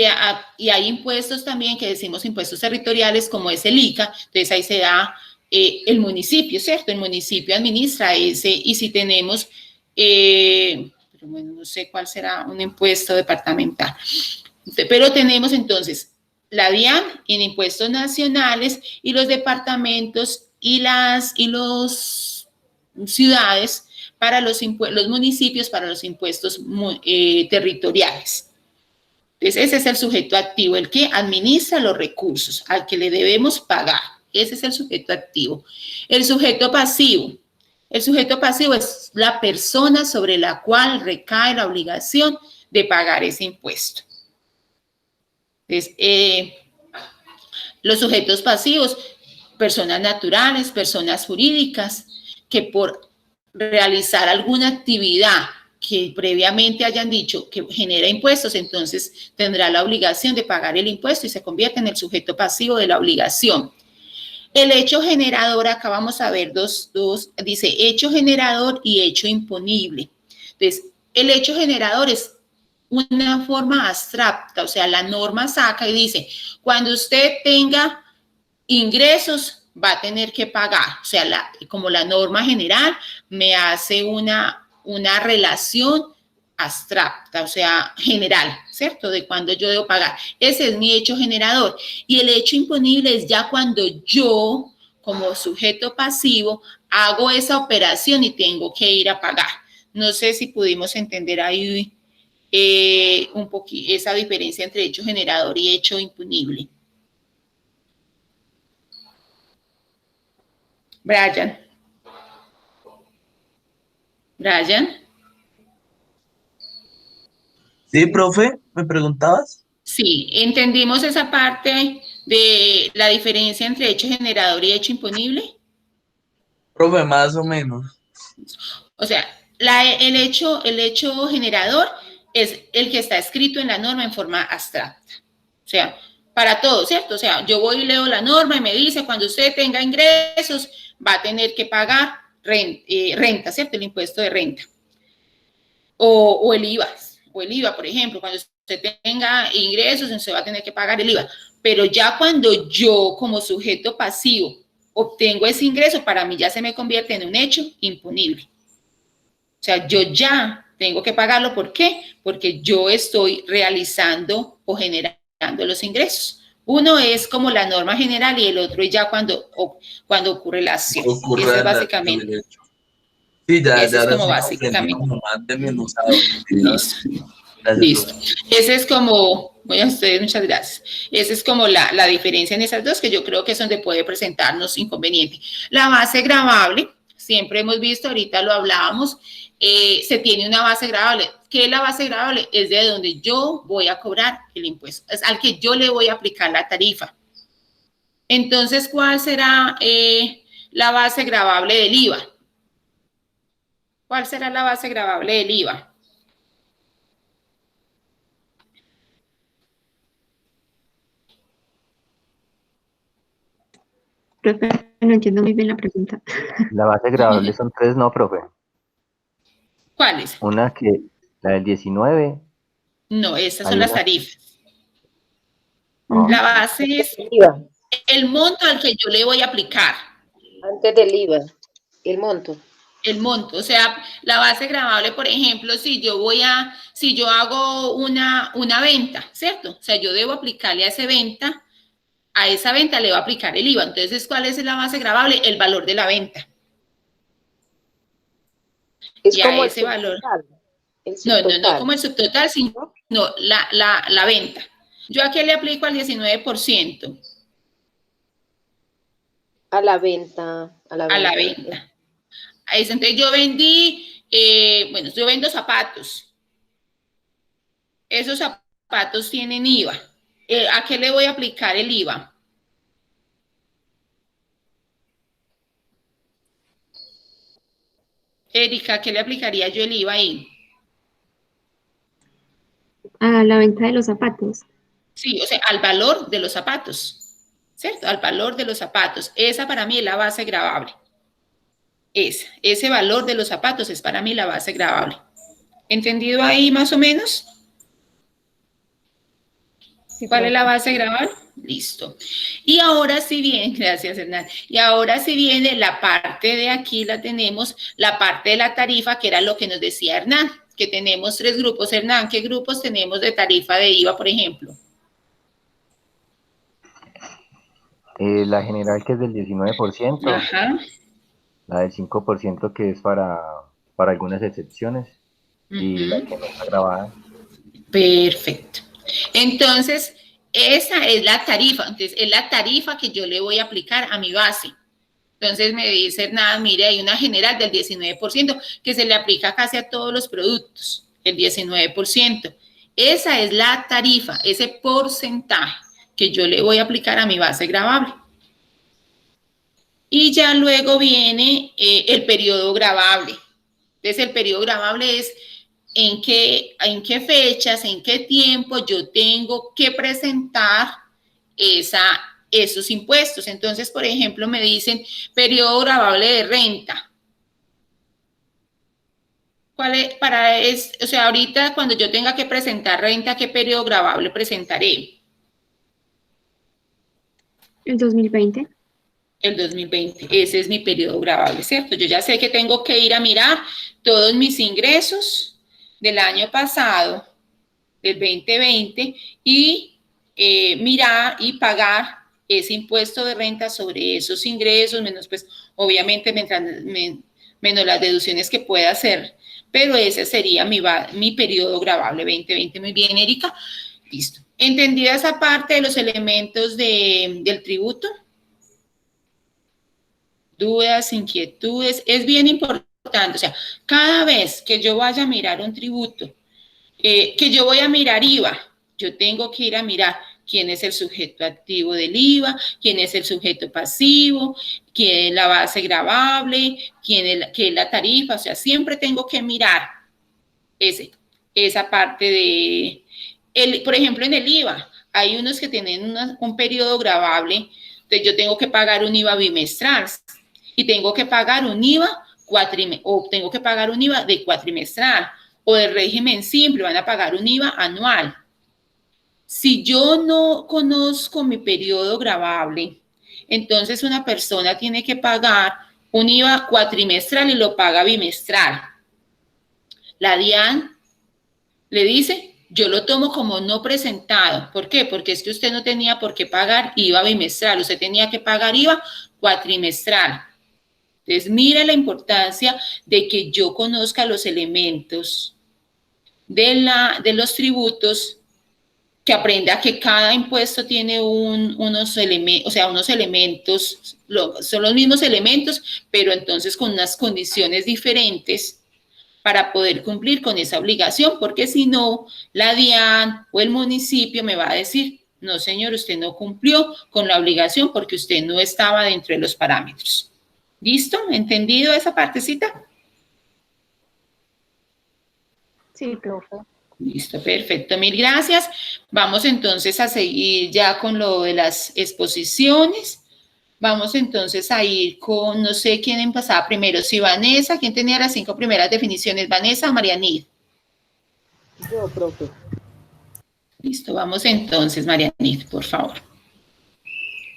S1: hay impuestos también que decimos impuestos territoriales, como es el ICA, entonces ahí se da el municipio, ¿cierto? El municipio administra ese, y si tenemos, pero bueno, no sé cuál será un impuesto departamental, pero tenemos entonces la DIAN en impuestos nacionales, y los departamentos y los ciudades para los municipios para los impuestos territoriales. Entonces, ese es el sujeto activo, el que administra los recursos, al que le debemos pagar. Ese es el sujeto activo. El sujeto pasivo. El sujeto pasivo es la persona sobre la cual recae la obligación de pagar ese impuesto. Entonces, los sujetos pasivos, personas naturales, personas jurídicas, que por realizar alguna actividad que previamente hayan dicho que genera impuestos, entonces tendrá la obligación de pagar el impuesto y se convierte en el sujeto pasivo de la obligación. El hecho generador, acá vamos a ver dice hecho generador y hecho imponible. Entonces, el hecho generador es una forma abstracta, o sea, la norma saca y dice, cuando usted tenga ingresos, va a tener que pagar. O sea, como la norma general me hace una relación abstracta, o sea, general, ¿cierto? De cuando yo debo pagar. Ese es mi hecho generador. Y el hecho imponible es ya cuando yo, como sujeto pasivo, hago esa operación y tengo que ir a pagar. No sé si pudimos entender ahí un poquito esa diferencia entre hecho generador y hecho imponible. Brian.
S2: Sí, profe, ¿me preguntabas?
S1: Sí, entendimos esa parte de la diferencia entre hecho generador y hecho imponible.
S2: Profe, más o menos.
S1: O sea, el hecho generador es el que está escrito en la norma en forma abstracta. O sea, para todo, ¿cierto? O sea, yo voy y leo la norma y me dice, cuando usted tenga ingresos, va a tener que pagar renta, ¿cierto? El impuesto de renta. O el IVA, por ejemplo, cuando usted tenga ingresos, usted va a tener que pagar el IVA. Pero ya cuando yo, como sujeto pasivo, obtengo ese ingreso, para mí ya se me convierte en un hecho imponible. O sea, yo ya tengo que pagarlo. ¿Por qué? Porque yo estoy realizando o generando los ingresos. Uno es como la norma general y el otro es ya cuando ocurre la acción. Eso es básicamente.
S2: Sí, ya
S1: Eso es
S2: ahora
S1: como
S2: sí
S1: básicamente.
S2: como más desmenuzado.
S1: Listo.
S2: Gracias,
S1: Listo. Ese es como, voy a ustedes, muchas gracias. Esa es como la diferencia en esas dos, que yo creo que es donde puede presentarnos inconveniente. La base gravable, siempre hemos visto, ahorita lo hablábamos, se tiene una base gravable. ¿Qué es la base gravable? Es de donde yo voy a cobrar el impuesto, es al que yo le voy a aplicar la tarifa. Entonces, ¿cuál será la base gravable del IVA? ¿Cuál será la base gravable del IVA?
S3: Profe. No entiendo muy bien la pregunta.
S4: La base gravable son 3, ¿no, profe?
S1: ¿Cuáles?
S4: Una que, la del 19,
S1: No, estas son
S4: hay
S1: las
S4: una...
S1: tarifas.
S4: Oh,
S1: La base es
S8: IVA,
S1: el monto al que yo le voy a aplicar.
S8: antes del IVA, el monto.
S1: El monto, o sea, la base gravable, por ejemplo, si yo hago una venta, ¿cierto? O sea, yo debo aplicarle a esa venta le voy a aplicar el IVA. Entonces, ¿cuál es la base gravable? El valor de la venta.
S8: Es
S1: Y a
S8: como el
S1: ese valor,
S8: subtotal. El
S1: no
S8: subtotal,
S1: como el subtotal, sino
S8: ¿no?
S1: la venta. ¿Yo a qué le aplico al 19%?
S8: A la venta, a la
S1: A la
S8: venta.
S1: venta. A eso, entonces, yo vendí, bueno, yo vendo zapatos. Esos zapatos tienen IVA. ¿A qué le voy a aplicar el IVA? Erika, ¿a qué le aplicaría yo el IVA ahí?
S3: A la venta de los zapatos.
S1: Sí, o sea, al valor de los zapatos, ¿cierto? Al valor de los zapatos. Esa para mí es la base gravable. Ese valor de los zapatos es para mí la base gravable. ¿Entendido ahí más o menos?
S7: Sí,
S1: ¿Cuál es la
S7: profe.
S1: base gravable? Listo. Y ahora sí viene, gracias Hernán, y ahora sí viene la parte de aquí, la tenemos, la parte de la tarifa, que era lo que nos decía Hernán, que tenemos 3 grupos. Hernán, ¿qué grupos tenemos de tarifa de IVA, por ejemplo?
S4: la general que es del 19%,
S1: Ajá.
S4: la del 5% que es para algunas excepciones y la que no está grabada.
S1: Perfecto. Entonces, esa es la tarifa. Entonces, es la tarifa que yo le voy a aplicar a mi base. Entonces, me dice Hernán, mire, hay una general del 19% que se le aplica casi a todos los productos, el 19%. Esa es la tarifa, ese porcentaje que yo le voy a aplicar a mi base gravable. Y ya luego viene el periodo gravable. Entonces, el periodo gravable es en qué fechas, en qué tiempo yo tengo que presentar esos impuestos. Entonces, por ejemplo, me dicen periodo gravable de renta. ¿Cuál es, o sea, ahorita cuando yo tenga que presentar renta, qué periodo gravable presentaré?
S3: El 2020.
S1: El 2020, ese es mi periodo gravable, ¿cierto? Yo ya sé que tengo que ir a mirar todos mis ingresos del año pasado, del 2020, y mirar y pagar ese impuesto de renta sobre esos ingresos, menos pues obviamente menos las deducciones que pueda hacer, pero ese sería mi periodo gravable 2020. Muy bien, Erika, listo. ¿Entendida esa parte de los elementos del tributo? Dudas, inquietudes, es bien importante, o sea, cada vez que yo vaya a mirar un tributo, que yo voy a mirar IVA, yo tengo que ir a mirar quién es el sujeto activo del IVA, quién es el sujeto pasivo, quién es la base gravable, qué es la tarifa, o sea, siempre tengo que mirar esa parte por ejemplo, en el IVA, hay unos que tienen un periodo gravable, entonces yo tengo que pagar un IVA bimestral, y tengo que pagar un IVA tengo que pagar un IVA de cuatrimestral, o de régimen simple, van a pagar un IVA anual. Si yo no conozco mi periodo gravable, entonces una persona tiene que pagar un IVA cuatrimestral y lo paga bimestral. La DIAN le dice, yo lo tomo como no presentado. ¿Por qué? Porque es que usted no tenía por qué pagar IVA bimestral, usted tenía que pagar IVA cuatrimestral. Entonces, mira la importancia de que yo conozca los elementos de los tributos, que aprenda que cada impuesto tiene unos elementos, son los mismos elementos, pero entonces con unas condiciones diferentes para poder cumplir con esa obligación, porque si no, la DIAN o el municipio me va a decir, no señor, usted no cumplió con la obligación porque usted no estaba dentro de los parámetros. ¿Listo? ¿Entendido esa partecita?
S7: Sí, profe.
S1: Listo, perfecto. Mil gracias. Vamos entonces a seguir ya con lo de las exposiciones. Vamos entonces a ir con, no sé quién empezaba primero, si Vanessa, ¿quién tenía las 5 primeras definiciones? ¿Vanessa o Marianid?
S9: Yo, profe.
S1: Listo, vamos entonces, Marianid, por favor.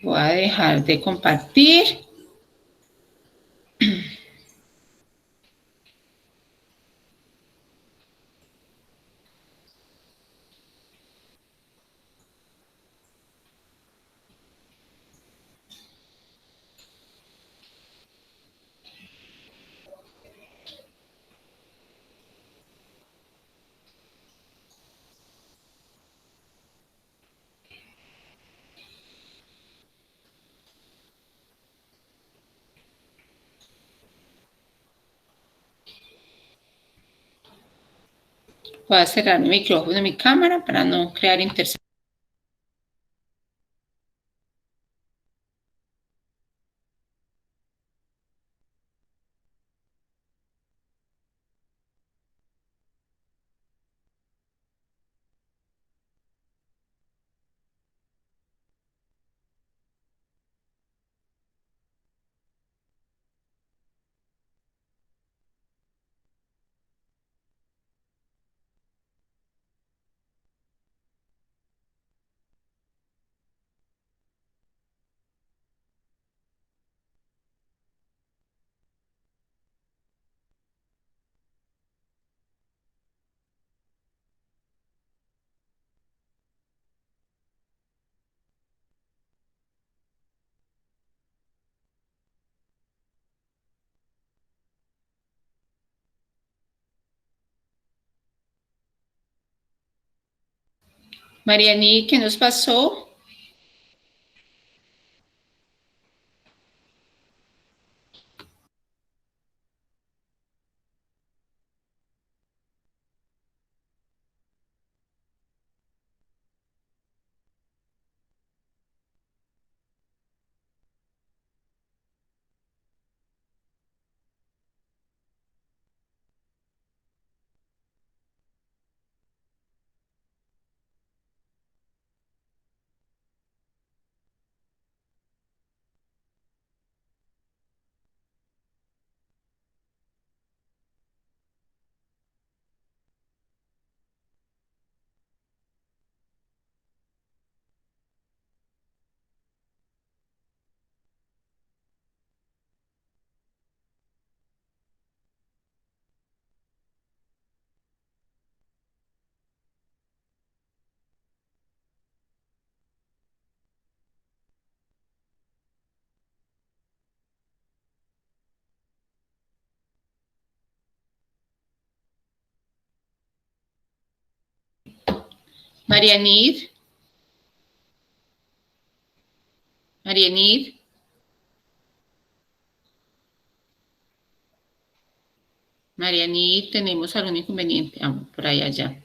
S1: Voy a dejar de compartir. Voy a cerrar mi micrófono y mi cámara para no crear interferencia. Marianid, ¿qué nos pasó? Marianid. Marianid. Marianid, ¿tenemos algún inconveniente? Ah, por ahí allá.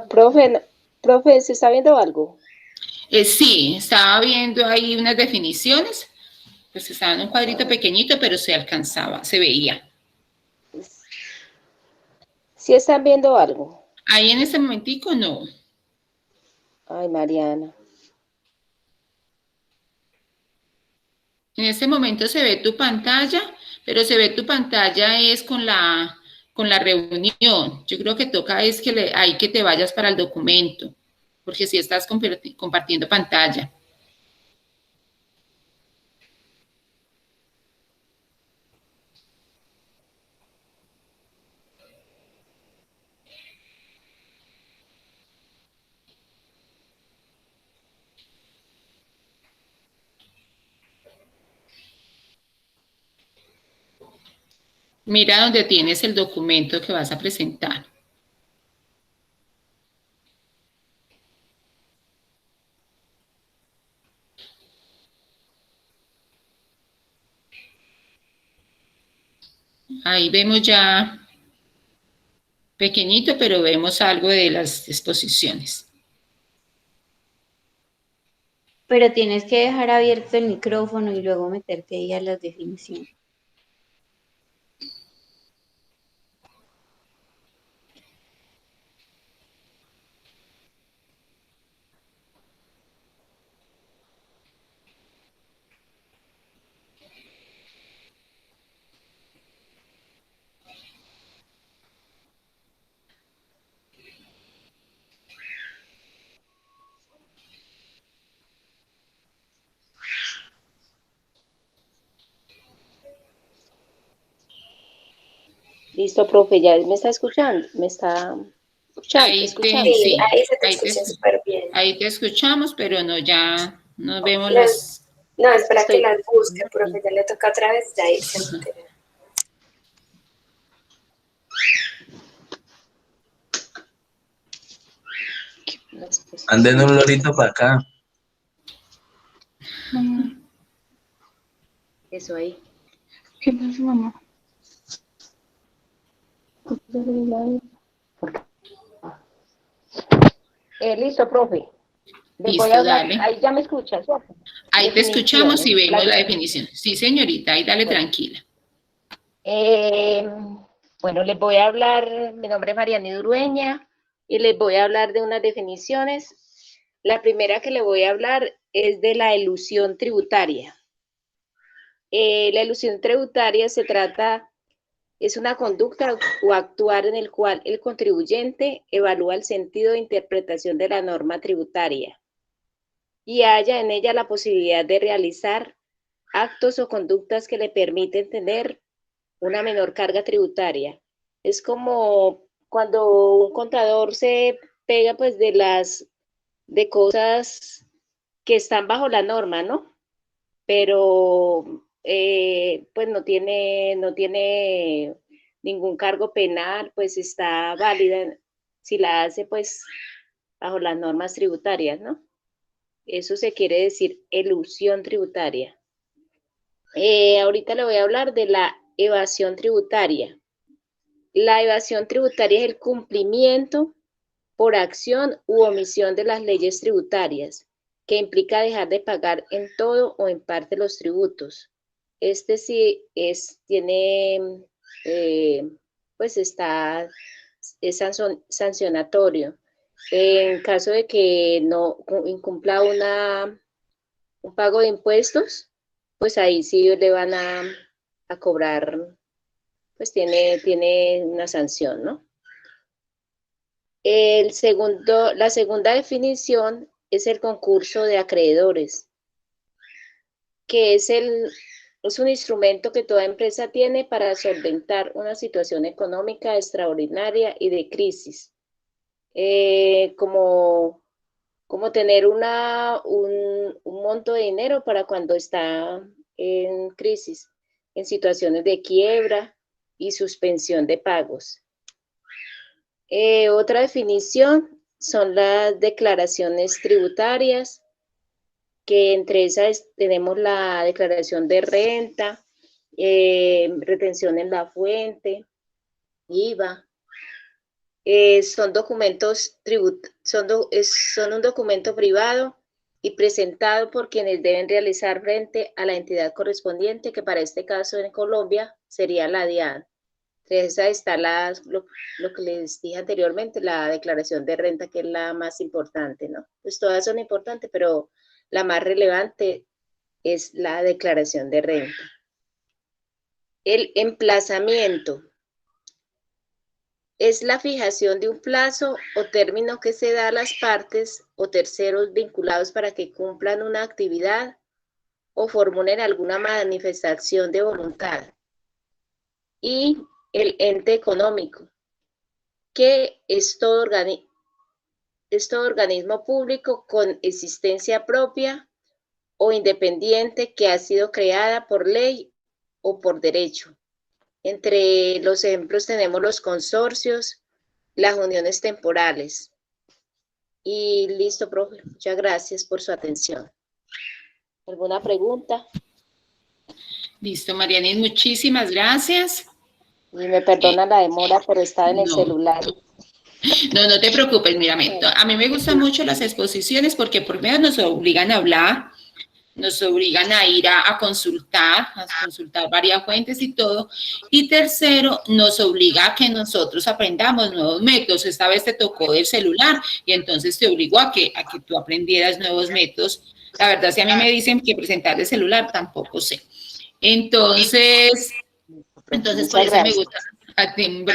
S9: Profe, ¿se está viendo algo?
S1: Sí, estaba viendo ahí unas definiciones, pues estaba en un cuadrito pequeñito, pero se alcanzaba, se veía.
S9: ¿Sí están viendo algo?
S1: Ahí en este momentico no.
S9: Ay, Mariana.
S1: En este momento se ve tu pantalla, pero se ve tu pantalla es con la reunión. Yo creo que toca es que ahí que te vayas para el documento, porque si estás compartiendo pantalla. Mira donde tienes el documento que vas a presentar. Ahí vemos ya pequeñito, pero vemos algo de las exposiciones.
S10: Pero tienes que dejar abierto el micrófono y luego meterte ahí a las definiciones.
S9: Listo, profe, ya me está escuchando, me está escuchando,
S1: Ahí
S9: escuchando.
S5: Sí,
S1: sí,
S5: ahí se te
S1: ahí
S5: escucha súper bien.
S1: ahí te escuchamos, pero no, ya no vemos
S5: No,
S1: las...
S5: no, espera que
S9: Estoy-
S5: las busque, profe, ya le toca otra vez, ya ahí se entera.
S2: Anden un lorito para acá.
S9: Eso ahí.
S11: ¿Qué pasa, mamá?
S9: Listo, profe. Les voy
S1: Listo,
S9: a hablar,
S1: dale.
S9: ahí ya me escuchas, ¿cierto?
S1: Ahí te escuchamos y
S9: Definiciones.
S1: vemos la definición. Sí, señorita, ahí dale
S9: Bueno.
S1: tranquila.
S9: Bueno, les voy a hablar, mi nombre es Mariana Durueña y les voy a hablar de unas definiciones. La primera que les voy a hablar es de la elusión tributaria. La elusión tributaria es una conducta o actuar en el cual el contribuyente evalúa el sentido de interpretación de la norma tributaria y halla en ella la posibilidad de realizar actos o conductas que le permiten tener una menor carga tributaria. Es como cuando un contador se pega pues de cosas que están bajo la norma, ¿no? Pero pues no tiene ningún cargo penal, pues está válida si la hace pues bajo las normas tributarias, ¿no? Eso se quiere decir elusión tributaria. Ahorita le voy a hablar de la evasión tributaria. La evasión tributaria es el cumplimiento por acción u omisión de las leyes tributarias, que implica dejar de pagar en todo o en parte los tributos. Este sí pues es sancionatorio. En caso de que no incumpla un pago de impuestos, pues ahí sí le van a cobrar, pues tiene una sanción, ¿no? La segunda definición es el concurso de acreedores, que es un instrumento que toda empresa tiene para solventar una situación económica extraordinaria y de crisis. Como tener un monto de dinero para cuando está en crisis, en situaciones de quiebra y suspensión de pagos. Otra definición son las declaraciones tributarias, que entre esas tenemos la declaración de renta, retención en la fuente, IVA. Son documentos son un documento privado y presentado por quienes deben realizar frente a la entidad correspondiente, que para este caso en Colombia sería la DIAN. Entre esas está lo que les dije anteriormente, la declaración de renta, que es la más importante, ¿no? Pues todas son importantes, pero la más relevante es la declaración de renta. El emplazamiento es la fijación de un plazo o término que se da a las partes o terceros vinculados para que cumplan una actividad o formulen alguna manifestación de voluntad. Y el ente económico, que es todo organismo público con existencia propia o independiente que ha sido creada por ley o por derecho. Entre los ejemplos tenemos los consorcios, las uniones temporales. Y listo, profe. Muchas gracias por su atención. ¿Alguna pregunta?
S1: Listo, Marianis, muchísimas gracias.
S9: Y me perdona la demora, pero estaba en el
S1: No.
S9: celular.
S1: No, no te preocupes, mírame, a mí me gustan mucho las exposiciones porque por medio nos obligan a hablar, nos obligan a ir a consultar varias fuentes y todo. Y tercero, nos obliga a que nosotros aprendamos nuevos métodos. Esta vez te tocó el celular y entonces te obligó a que tú aprendieras nuevos métodos. La verdad, si a mí me dicen que presentar el celular, tampoco sé. Entonces por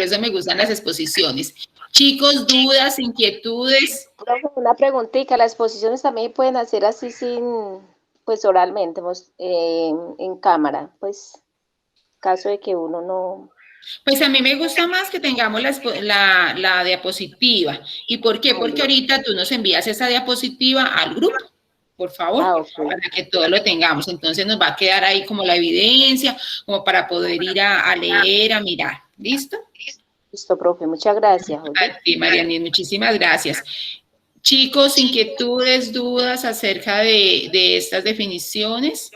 S1: eso me gustan las exposiciones. Chicos, dudas, inquietudes.
S9: Profe, una preguntita, las exposiciones también pueden hacer así pues oralmente, en cámara, pues, caso de que uno no...
S1: Pues a mí me gusta más que tengamos la diapositiva. ¿Y por qué? Porque ahorita tú nos envías esa diapositiva al grupo, por favor, para que todos lo tengamos. Entonces nos va a quedar ahí como la evidencia, como para poder ir a leer, a mirar. ¿Listo?
S9: Listo, profe, muchas gracias.
S1: A ti, Marianís, muchísimas gracias. Chicos, inquietudes, dudas acerca de estas definiciones.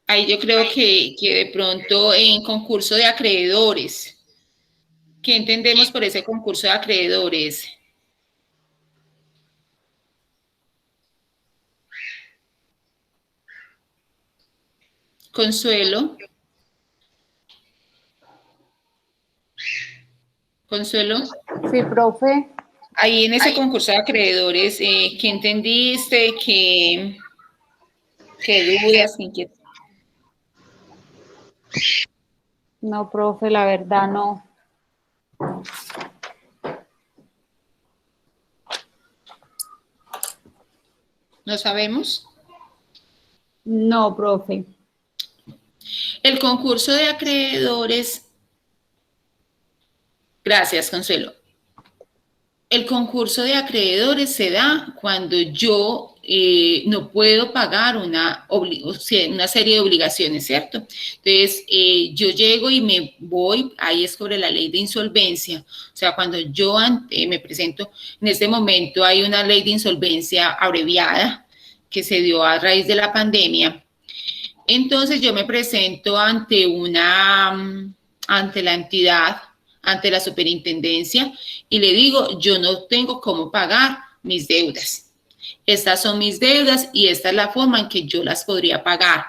S1: Ahí yo creo que de pronto en concurso de acreedores. ¿Qué entendemos por ese concurso de acreedores? Consuelo. Consuelo.
S7: Sí, profe.
S1: Ahí en ese concurso de acreedores, ¿qué entendiste? ¿Qué dudas? ¿Qué
S7: No, profe, la verdad no.
S1: ¿No sabemos?
S7: No, profe.
S1: El concurso de acreedores. Gracias, Consuelo. El concurso de acreedores se da cuando yo no puedo pagar una serie de obligaciones, ¿cierto? Entonces, yo llego y me voy, ahí es sobre la ley de insolvencia. O sea, cuando yo me presento, en este momento hay una ley de insolvencia abreviada que se dio a raíz de la pandemia. Entonces, yo me presento ante la entidad, ante la superintendencia, y le digo, yo no tengo cómo pagar mis deudas. Estas son mis deudas y esta es la forma en que yo las podría pagar.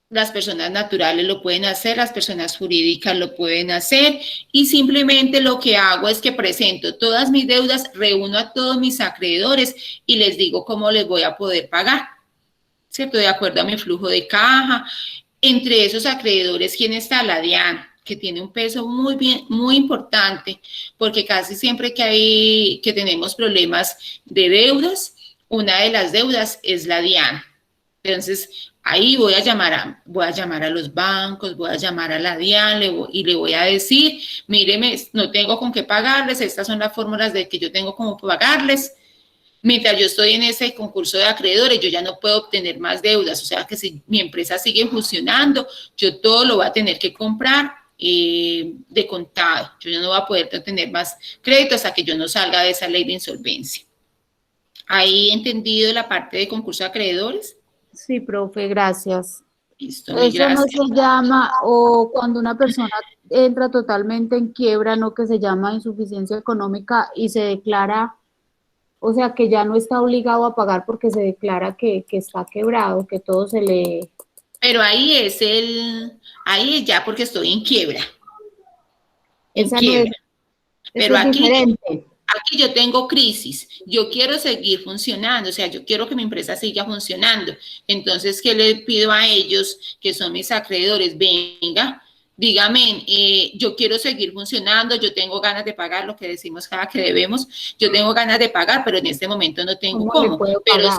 S1: Las personas naturales lo pueden hacer, las personas jurídicas lo pueden hacer, y simplemente lo que hago es que presento todas mis deudas, reúno a todos mis acreedores y les digo cómo les voy a poder pagar, ¿cierto? De acuerdo a mi flujo de caja. Entre esos acreedores, ¿quién está? La DIAN, que tiene un peso muy importante, porque casi siempre que tenemos problemas de deudas, una de las deudas es la DIAN. Entonces, ahí voy a llamar a los bancos, voy a llamar a la DIAN y le voy a decir, míreme, no tengo con qué pagarles, estas son las fórmulas de que yo tengo cómo pagarles. Mientras yo estoy en ese concurso de acreedores, yo ya no puedo obtener más deudas, o sea que si mi empresa sigue funcionando, yo todo lo voy a tener que comprar de contado. Yo ya no voy a poder tener más crédito hasta que yo no salga de esa ley de insolvencia. ¿Ahí entendido la parte de concurso de acreedores?
S7: Sí, profe, gracias.
S1: Listo,
S7: Eso
S1: gracias.
S7: no se llama, o cuando una persona entra totalmente en quiebra, ¿no? Que se llama insuficiencia económica y se declara, o sea, que ya no está obligado a pagar porque se declara que está quebrado, que todo se le...
S1: Pero ahí es ya porque estoy en quiebra. En quiebra. Pero aquí yo tengo crisis. Yo quiero seguir funcionando, o sea, yo quiero que mi empresa siga funcionando. Entonces, ¿qué le pido a ellos, que son mis acreedores? Venga, dígame, yo quiero seguir funcionando, yo tengo ganas de pagar lo que decimos cada que debemos, yo tengo ganas de pagar, pero en este momento no tengo cómo. Pero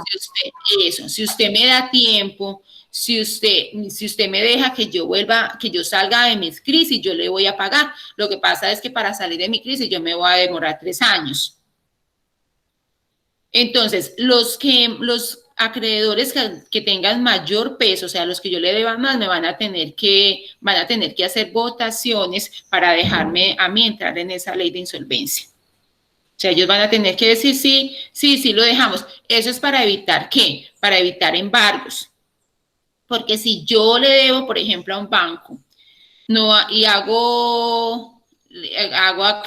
S1: si usted me da tiempo, si usted me deja que yo salga de mis crisis, yo le voy a pagar. Lo que pasa es que para salir de mi crisis yo me voy a demorar 3 años. Entonces, los acreedores que tengan mayor peso, o sea, los que yo le deba más, me van a tener que hacer votaciones para dejarme a mí entrar en esa ley de insolvencia. O sea, ellos van a tener que decir sí, sí, sí, lo dejamos. Eso es para evitar ¿qué? Para evitar embargos. Porque si yo le debo, por ejemplo, a un banco, no, y hago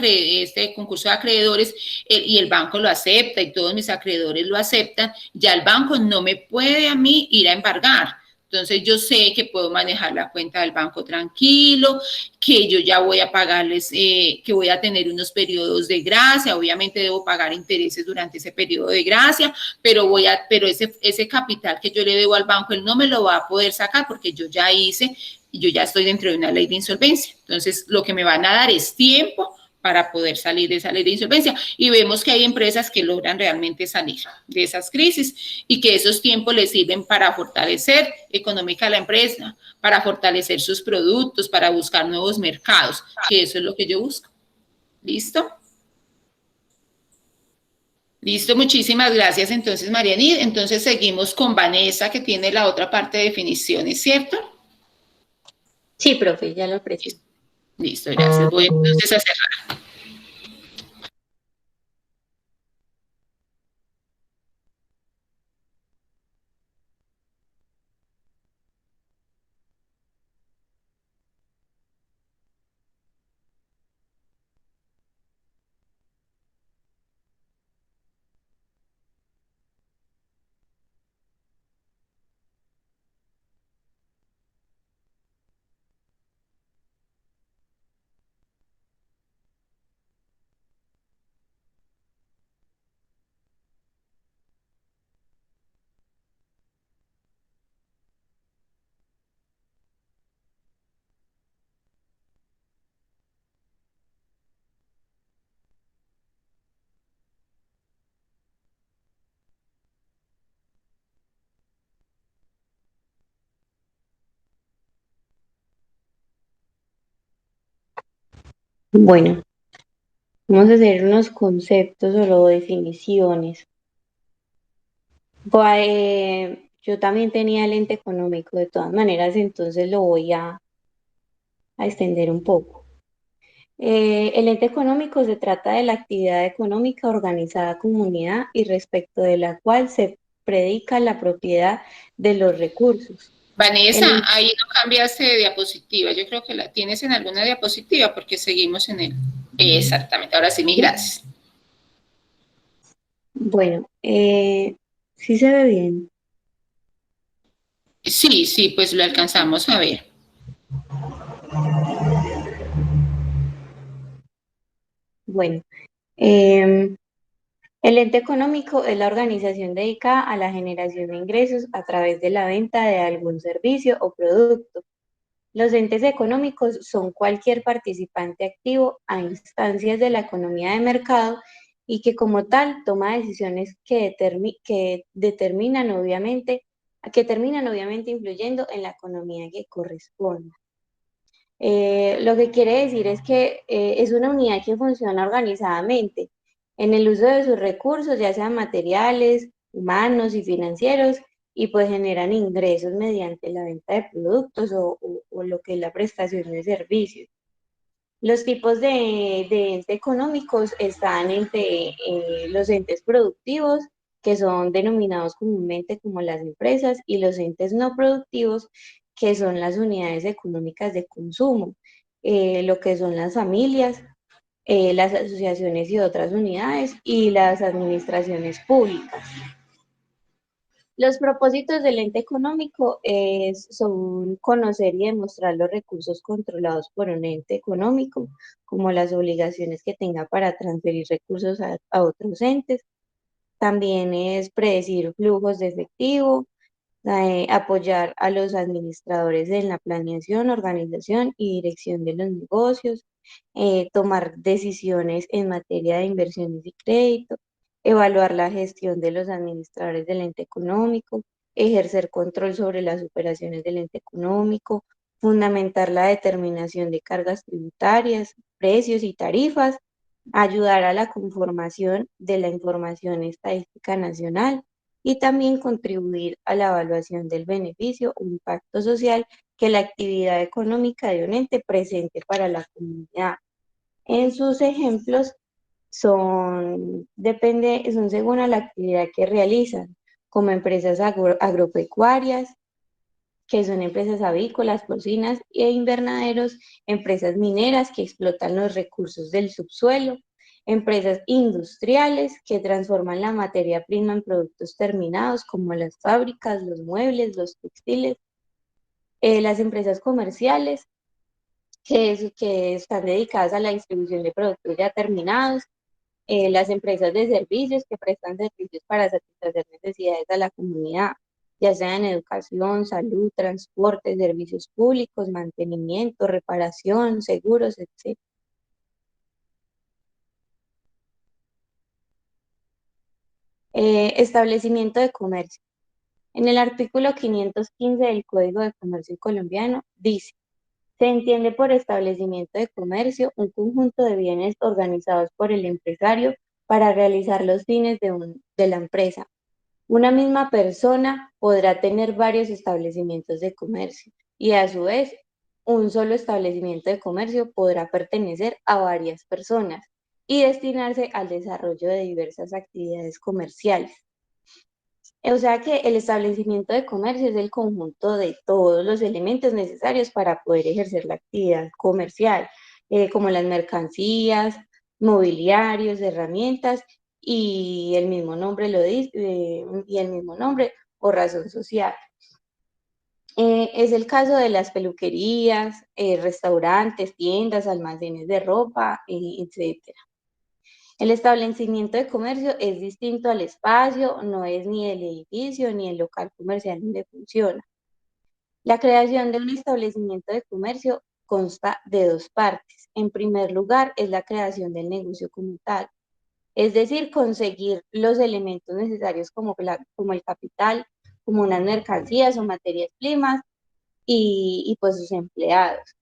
S1: este concurso de acreedores y el banco lo acepta y todos mis acreedores lo aceptan, ya el banco no me puede a mí ir a embargar. Entonces yo sé que puedo manejar la cuenta del banco tranquilo, que yo ya voy a pagarles, que voy a tener unos periodos de gracia, obviamente debo pagar intereses durante ese periodo de gracia, pero ese capital que yo le debo al banco, él no me lo va a poder sacar porque yo ya hice y yo ya estoy dentro de una ley de insolvencia. Entonces, lo que me van a dar es tiempo para poder salir de esa ley de insolvencia. Y vemos que hay empresas que logran realmente salir de esas crisis y que esos tiempos les sirven para fortalecer económica la empresa, para fortalecer sus productos, para buscar nuevos mercados, que eso es lo que yo busco. ¿Listo? Listo, muchísimas gracias. Entonces, Marianit, entonces seguimos con Vanessa, que tiene la otra parte de definiciones, ¿cierto?
S10: Sí, profe, ya lo aprecio.
S1: Listo, gracias. Voy entonces a cerrar.
S10: Bueno, vamos a hacer unos conceptos o definiciones. Yo también tenía el ente económico, de todas maneras, entonces lo voy a extender un poco. El ente económico se trata de la actividad económica organizada comunidad y respecto de la cual se predica la propiedad de los recursos.
S1: Vanessa, ahí no cambiaste de diapositiva. Yo creo que la tienes en alguna diapositiva porque seguimos en él. Exactamente. Ahora sí, mi gracias.
S10: Bueno, ¿sí se ve bien?
S1: Sí, sí, pues lo alcanzamos a ver.
S10: Bueno, el ente económico es la organización dedicada a la generación de ingresos a través de la venta de algún servicio o producto. Los entes económicos son cualquier participante activo a instancias de la economía de mercado y que como tal toma decisiones que terminan obviamente influyendo en la economía que corresponda. Lo que quiere decir es que es una unidad que funciona organizadamente en el uso de sus recursos, ya sean materiales, humanos y financieros, y pues generan ingresos mediante la venta de productos o lo que es la prestación de servicios. Los tipos de entes económicos están entre los entes productivos, que son denominados comúnmente como las empresas, y los entes no productivos, que son las unidades económicas de consumo, lo que son las familias, las asociaciones y otras unidades, y las administraciones públicas. Los propósitos del ente económico son conocer y demostrar los recursos controlados por un ente económico, como las obligaciones que tenga para transferir recursos a otros entes. También es predecir flujos de efectivo, apoyar a los administradores en la planeación, organización y dirección de los negocios, tomar decisiones en materia de inversiones y crédito, evaluar la gestión de los administradores del ente económico, ejercer control sobre las operaciones del ente económico, fundamentar la determinación de cargas tributarias, precios y tarifas, ayudar a la conformación de la información estadística nacional y también contribuir a la evaluación del beneficio o impacto social que la actividad económica de un ente presente para la comunidad. En sus ejemplos son según a la actividad que realizan, como empresas agropecuarias, que son empresas avícolas, porcinas e invernaderos, empresas mineras que explotan los recursos del subsuelo, empresas industriales que transforman la materia prima en productos terminados, como las fábricas, los muebles, los textiles, las empresas comerciales, que están dedicadas a la distribución de productos ya terminados, las empresas de servicios que prestan servicios para satisfacer necesidades a la comunidad, ya sea en educación, salud, transporte, servicios públicos, mantenimiento, reparación, seguros, etc. Establecimiento de comercio. En el artículo 515 del Código de Comercio colombiano dice: se entiende por establecimiento de comercio un conjunto de bienes organizados por el empresario para realizar los fines de la empresa. Una misma persona podrá tener varios establecimientos de comercio y a su vez un solo establecimiento de comercio podrá pertenecer a varias personas y destinarse al desarrollo de diversas actividades comerciales. O sea que el establecimiento de comercio es el conjunto de todos los elementos necesarios para poder ejercer la actividad comercial, como las mercancías, mobiliarios, herramientas, y el mismo nombre lo dice, y el mismo nombre o razón social. Es el caso de las peluquerías, restaurantes, tiendas, almacenes de ropa, etc. El establecimiento de comercio es distinto al espacio, no es ni el edificio ni el local comercial donde funciona. La creación de un establecimiento de comercio consta de dos partes. En primer lugar, es la creación del negocio como tal, es decir, conseguir los elementos necesarios como el capital, como unas mercancías o materias primas y pues sus empleados.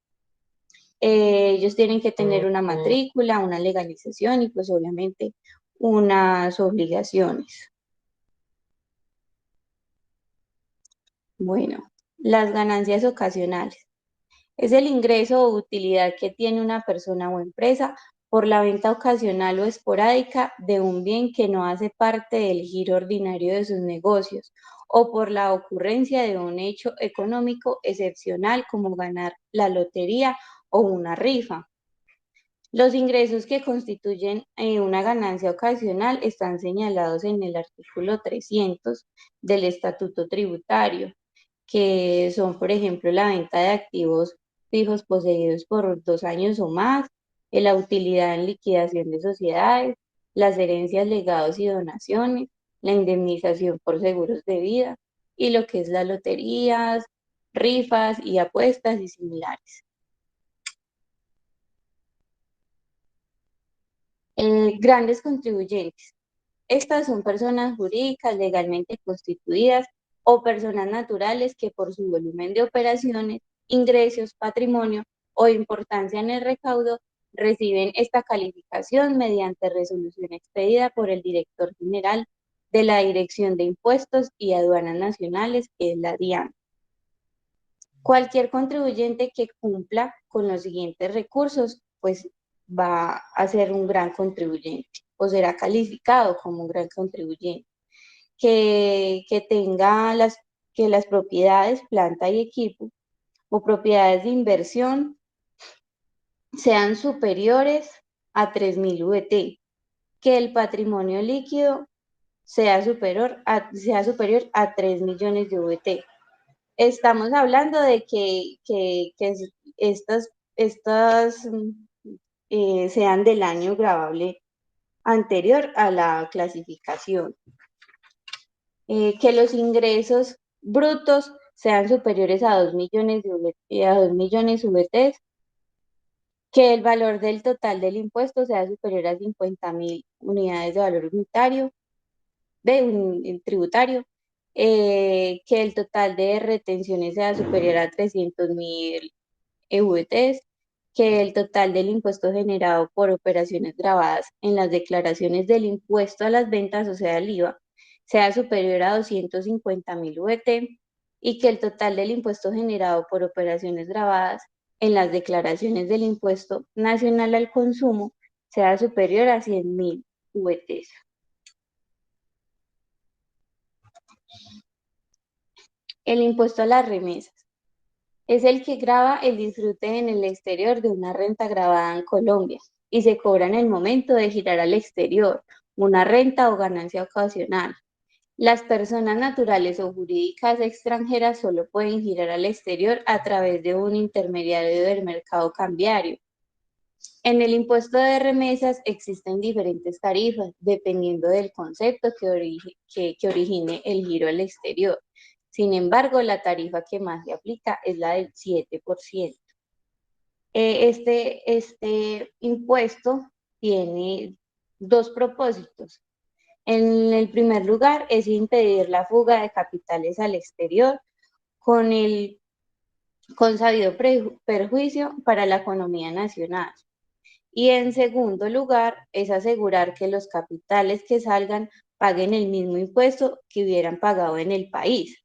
S10: Ellos tienen que tener una matrícula, una legalización y pues obviamente unas obligaciones. Bueno, las ganancias ocasionales. Es el ingreso o utilidad que tiene una persona o empresa por la venta ocasional o esporádica de un bien que no hace parte del giro ordinario de sus negocios, o por la ocurrencia de un hecho económico excepcional como ganar la lotería o una rifa. Los ingresos que constituyen una ganancia ocasional están señalados en el artículo 300 del Estatuto Tributario, que son, por ejemplo, la venta de activos fijos poseídos por 2 años o más, la utilidad en liquidación de sociedades, las herencias, legados y donaciones, la indemnización por seguros de vida y lo que es las loterías, rifas y apuestas y similares. Grandes contribuyentes. Estas son personas jurídicas legalmente constituidas o personas naturales que por su volumen de operaciones, ingresos, patrimonio o importancia en el recaudo reciben esta calificación mediante resolución expedida por el director general de la Dirección de Impuestos y Aduanas Nacionales, que es la DIAN. Cualquier contribuyente que cumpla con los siguientes recursos, pues va a ser un gran contribuyente o será calificado como un gran contribuyente. Que tenga las propiedades, planta y equipo o propiedades de inversión sean superiores a 3.000 VT, que el patrimonio líquido sea superior a 3 millones de VT. Estamos hablando de que estas sean del año gravable anterior a la clasificación. Que los ingresos brutos sean superiores a 2 millones VT, que el valor del total del impuesto sea superior a 50.000 unidades de valor unitario, tributario, que el total de retenciones sea superior a 300.000 VT, que el total del impuesto generado por operaciones grabadas en las declaraciones del impuesto a las ventas, o sea, el IVA, sea superior a 250.000 VT, y que el total del impuesto generado por operaciones grabadas en las declaraciones del impuesto nacional al consumo sea superior a 100.000 VTs. El impuesto a las remesas es el que grava el disfrute en el exterior de una renta grabada en Colombia y se cobra en el momento de girar al exterior, una renta o ganancia ocasional. Las personas naturales o jurídicas extranjeras solo pueden girar al exterior a través de un intermediario del mercado cambiario. En el impuesto de remesas existen diferentes tarifas dependiendo del concepto que origine el giro al exterior. Sin embargo, la tarifa que más se aplica es la del 7%. Este impuesto tiene dos propósitos. En el primer lugar es impedir la fuga de capitales al exterior con sabido perjuicio para la economía nacional. Y en segundo lugar es asegurar que los capitales que salgan paguen el mismo impuesto que hubieran pagado en el país,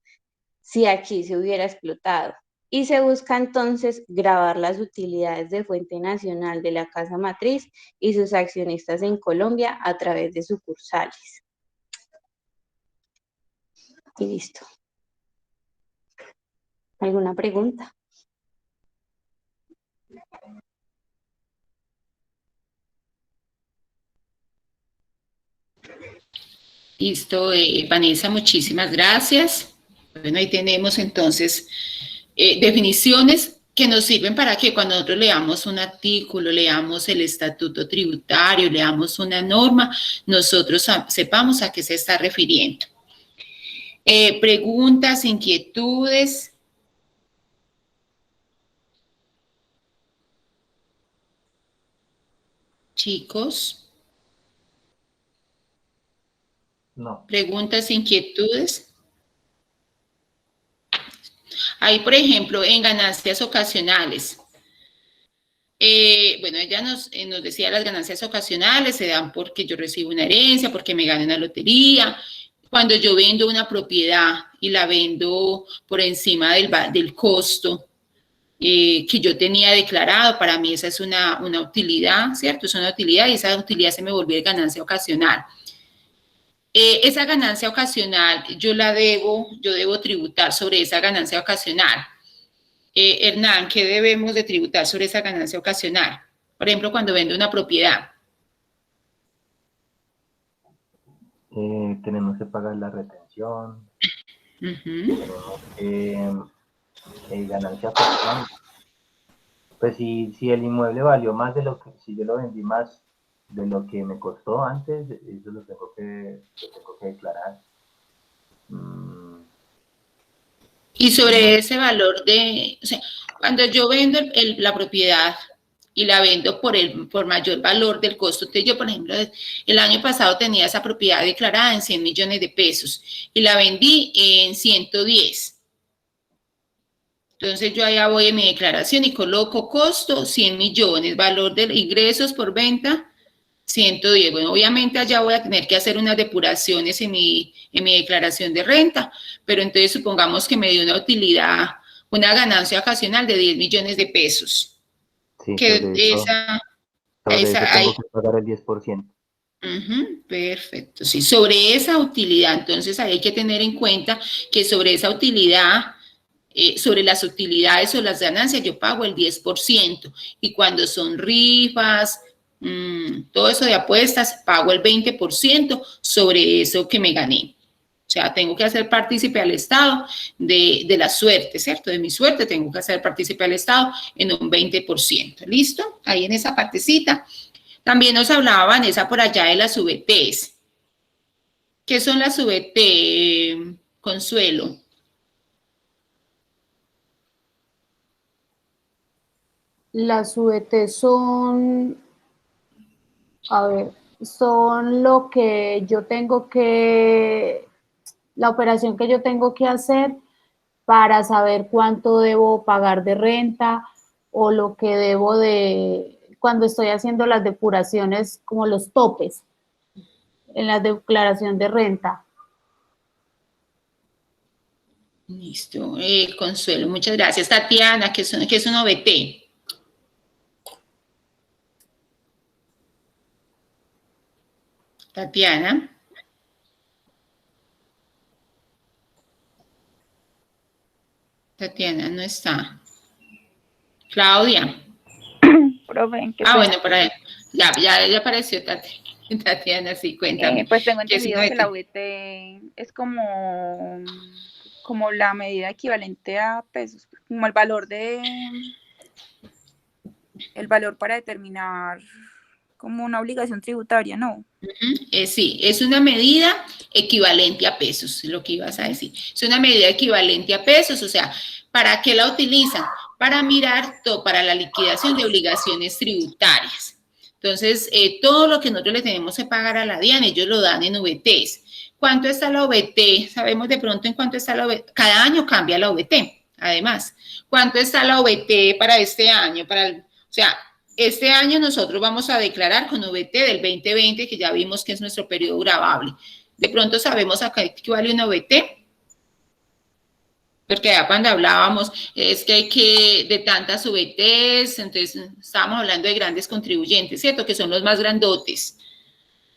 S10: si aquí se hubiera explotado. Y se busca entonces gravar las utilidades de fuente nacional de la casa matriz y sus accionistas en Colombia a través de sucursales. Y listo. ¿Alguna pregunta?
S1: Listo, Vanessa, muchísimas gracias. Bueno, ahí tenemos entonces definiciones que nos sirven para que cuando nosotros leamos un artículo, leamos el estatuto tributario, leamos una norma, nosotros sepamos a qué se está refiriendo. Preguntas, inquietudes. Chicos.
S4: No.
S1: Preguntas, inquietudes. Ahí, por ejemplo, en ganancias ocasionales. Bueno, ella nos decía las ganancias ocasionales se dan porque yo recibo una herencia, porque me gano una lotería. Cuando yo vendo una propiedad y la vendo por encima del costo que yo tenía declarado, para mí esa es una utilidad, ¿cierto? Es una utilidad y esa utilidad se me volvió ganancia ocasional. Esa ganancia ocasional yo debo tributar sobre esa ganancia ocasional. Hernán, ¿qué debemos de tributar sobre esa ganancia ocasional? Por ejemplo, cuando vendo una propiedad.
S4: Tenemos que pagar la retención, tenemos ganancia personal. Pues si el inmueble valió más de lo que, si yo lo vendí más de lo que me costó antes, eso lo tengo que declarar.
S1: Y sobre ese valor o sea, cuando yo vendo la propiedad y la vendo por mayor valor del costo, entonces yo, por ejemplo, el año pasado tenía esa propiedad declarada en 100 millones de pesos y la vendí en 110. Entonces yo allá voy en mi declaración y coloco costo 100 millones, valor de ingresos por venta 110. Bueno, obviamente allá voy a tener que hacer unas depuraciones en mi declaración de renta, pero entonces supongamos que me dio una utilidad, una ganancia ocasional de 10 millones de pesos.
S4: Sí,
S1: Que
S4: sobre eso tengo que pagar el 10%.
S1: Perfecto, sí, sobre esa utilidad, entonces ahí hay que tener en cuenta que sobre esa utilidad, sobre las utilidades o las ganancias yo pago el 10% y cuando son rifas, todo eso de apuestas, pago el 20% sobre eso que me gané. O sea, tengo que hacer partícipe al Estado de la suerte, ¿cierto? De mi suerte tengo que hacer partícipe al Estado en un 20%. ¿Listo? Ahí en esa partecita. También nos hablaba Vanessa por allá de las VTs. ¿Qué son las VT, Consuelo?
S7: Las VT son, a ver, son lo que yo tengo que, la operación que yo tengo que hacer para saber cuánto debo pagar de renta o lo que debo cuando estoy haciendo las depuraciones, como los topes en la declaración de renta.
S1: Listo, Consuelo, muchas gracias. Tatiana, ¿qué es un OVT? Tatiana. Tatiana no está. Claudia.
S11: Profe, qué
S1: Bueno, por ahí. Ya apareció Tatiana, sí, cuéntame.
S11: pues tengo
S1: ¿Qué es
S11: entendido
S1: una
S11: que la VT es como la medida equivalente a pesos, como el valor para determinar como una obligación tributaria, ¿no?
S1: Sí, es una medida equivalente a pesos, lo que ibas a decir. Es una medida equivalente a pesos, o sea, ¿para qué la utilizan? Para mirar para la liquidación de obligaciones tributarias. Entonces, todo lo que nosotros le tenemos que pagar a la DIAN, ellos lo dan en VTs. ¿Cuánto está la OVT? ¿Sabemos de pronto en cuánto está la OVT? Cada año cambia la OVT, además. ¿Cuánto está la OVT para este año? Este año nosotros vamos a declarar con VT del 2020, que ya vimos que es nuestro periodo gravable. De pronto sabemos acá que vale una VT, porque ya cuando hablábamos es que hay que de tantas VTs, entonces estábamos hablando de grandes contribuyentes, ¿cierto? Que son los más grandotes.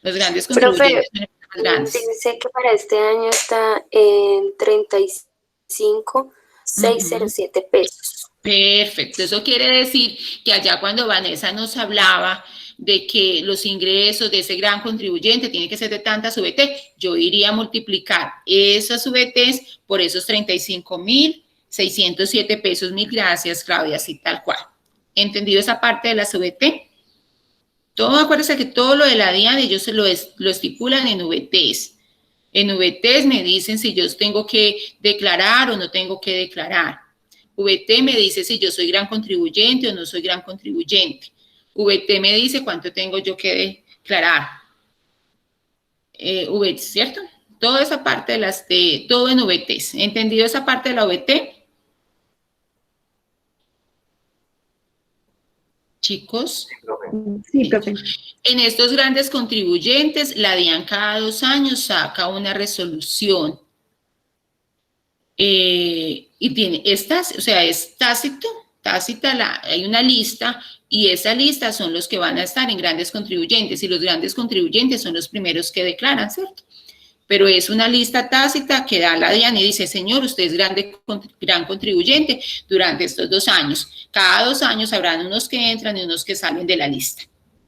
S1: Los grandes contribuyentes son los más grandes.
S5: Dice que para este año está en 35,607 pesos.
S1: Perfecto, eso quiere decir que allá cuando Vanessa nos hablaba de que los ingresos de ese gran contribuyente tienen que ser de tantas VT, yo iría a multiplicar esas VTs por esos 35,607 pesos. Mil gracias, Claudia, así tal cual. ¿Entendido esa parte de las VT? Todo, acuérdense que todo lo de la DIAN ellos lo estipulan en VTs. En VTs me dicen si yo tengo que declarar o no tengo que declarar. VT me dice si yo soy gran contribuyente o no soy gran contribuyente. VT me dice cuánto tengo yo que declarar. VT, ¿cierto? Toda esa parte todo en VTs. ¿Entendido esa parte de la VT? Chicos.
S3: Sí, profe.
S1: En estos grandes contribuyentes, la DIAN cada 2 años saca una resolución. Y tiene estas, o sea, es tácita hay una lista y esa lista son los que van a estar en grandes contribuyentes y los grandes contribuyentes son los primeros que declaran, ¿cierto? Pero es una lista tácita que da la DIAN y dice, señor, usted es gran contribuyente durante estos 2 años. Cada 2 años habrán unos que entran y unos que salen de la lista.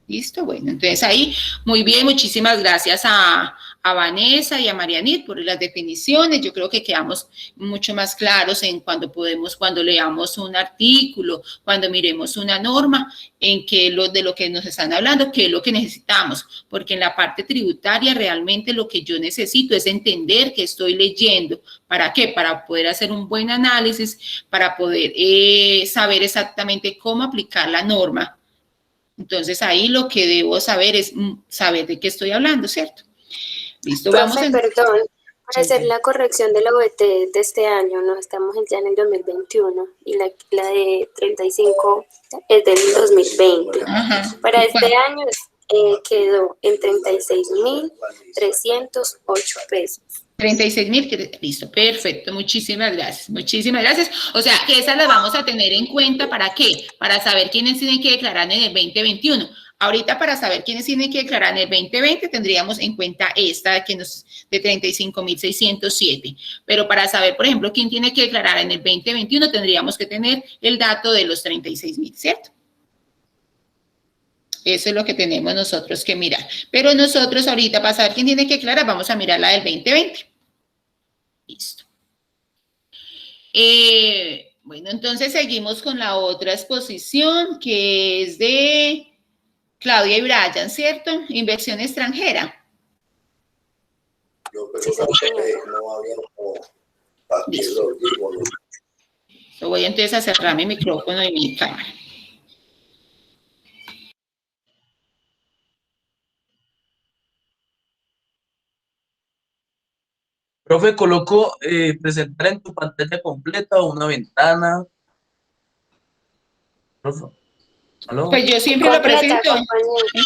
S1: ¿Listo? Bueno, entonces ahí, muy bien, muchísimas gracias a Vanessa y a Marianit por las definiciones. Yo creo que quedamos mucho más claros en cuando leamos un artículo, cuando miremos una norma, en qué de lo que nos están hablando, qué es lo que necesitamos, porque en la parte tributaria realmente lo que yo necesito es entender qué estoy leyendo. ¿Para qué? Para poder hacer un buen análisis, para poder saber exactamente cómo aplicar la norma. Entonces, ahí lo que debo saber es saber de qué estoy hablando, ¿cierto? Listo,
S5: Profe,
S1: vamos a...
S5: perdón, para hacer la corrección de la OVT de este año, no estamos ya en el 2021 y la de 35 es del 2020.
S1: Ajá.
S5: Para este año quedó en 36,308 pesos.
S1: 36,000, listo, perfecto, muchísimas gracias, muchísimas gracias. O sea, que esas las vamos a tener en cuenta, ¿para qué? Para saber quiénes tienen que declarar en el 2021. Ahorita para saber quiénes tienen que declarar en el 2020 tendríamos en cuenta esta de 35,607. Pero para saber, por ejemplo, quién tiene que declarar en el 2021 tendríamos que tener el dato de los 36,000, ¿cierto? Eso es lo que tenemos nosotros que mirar. Pero nosotros ahorita, para saber quién tiene que declarar, vamos a mirar la del 2020. Listo. Bueno, entonces seguimos con la otra exposición, que es de Claudia y Brian, ¿cierto? Inversión extranjera. Listo. Voy entonces a cerrar mi micrófono y mi cámara.
S2: Profe, coloco presentar en tu pantalla completa o una ventana. Profe, ¿aló?
S1: Pues yo siempre lo presento en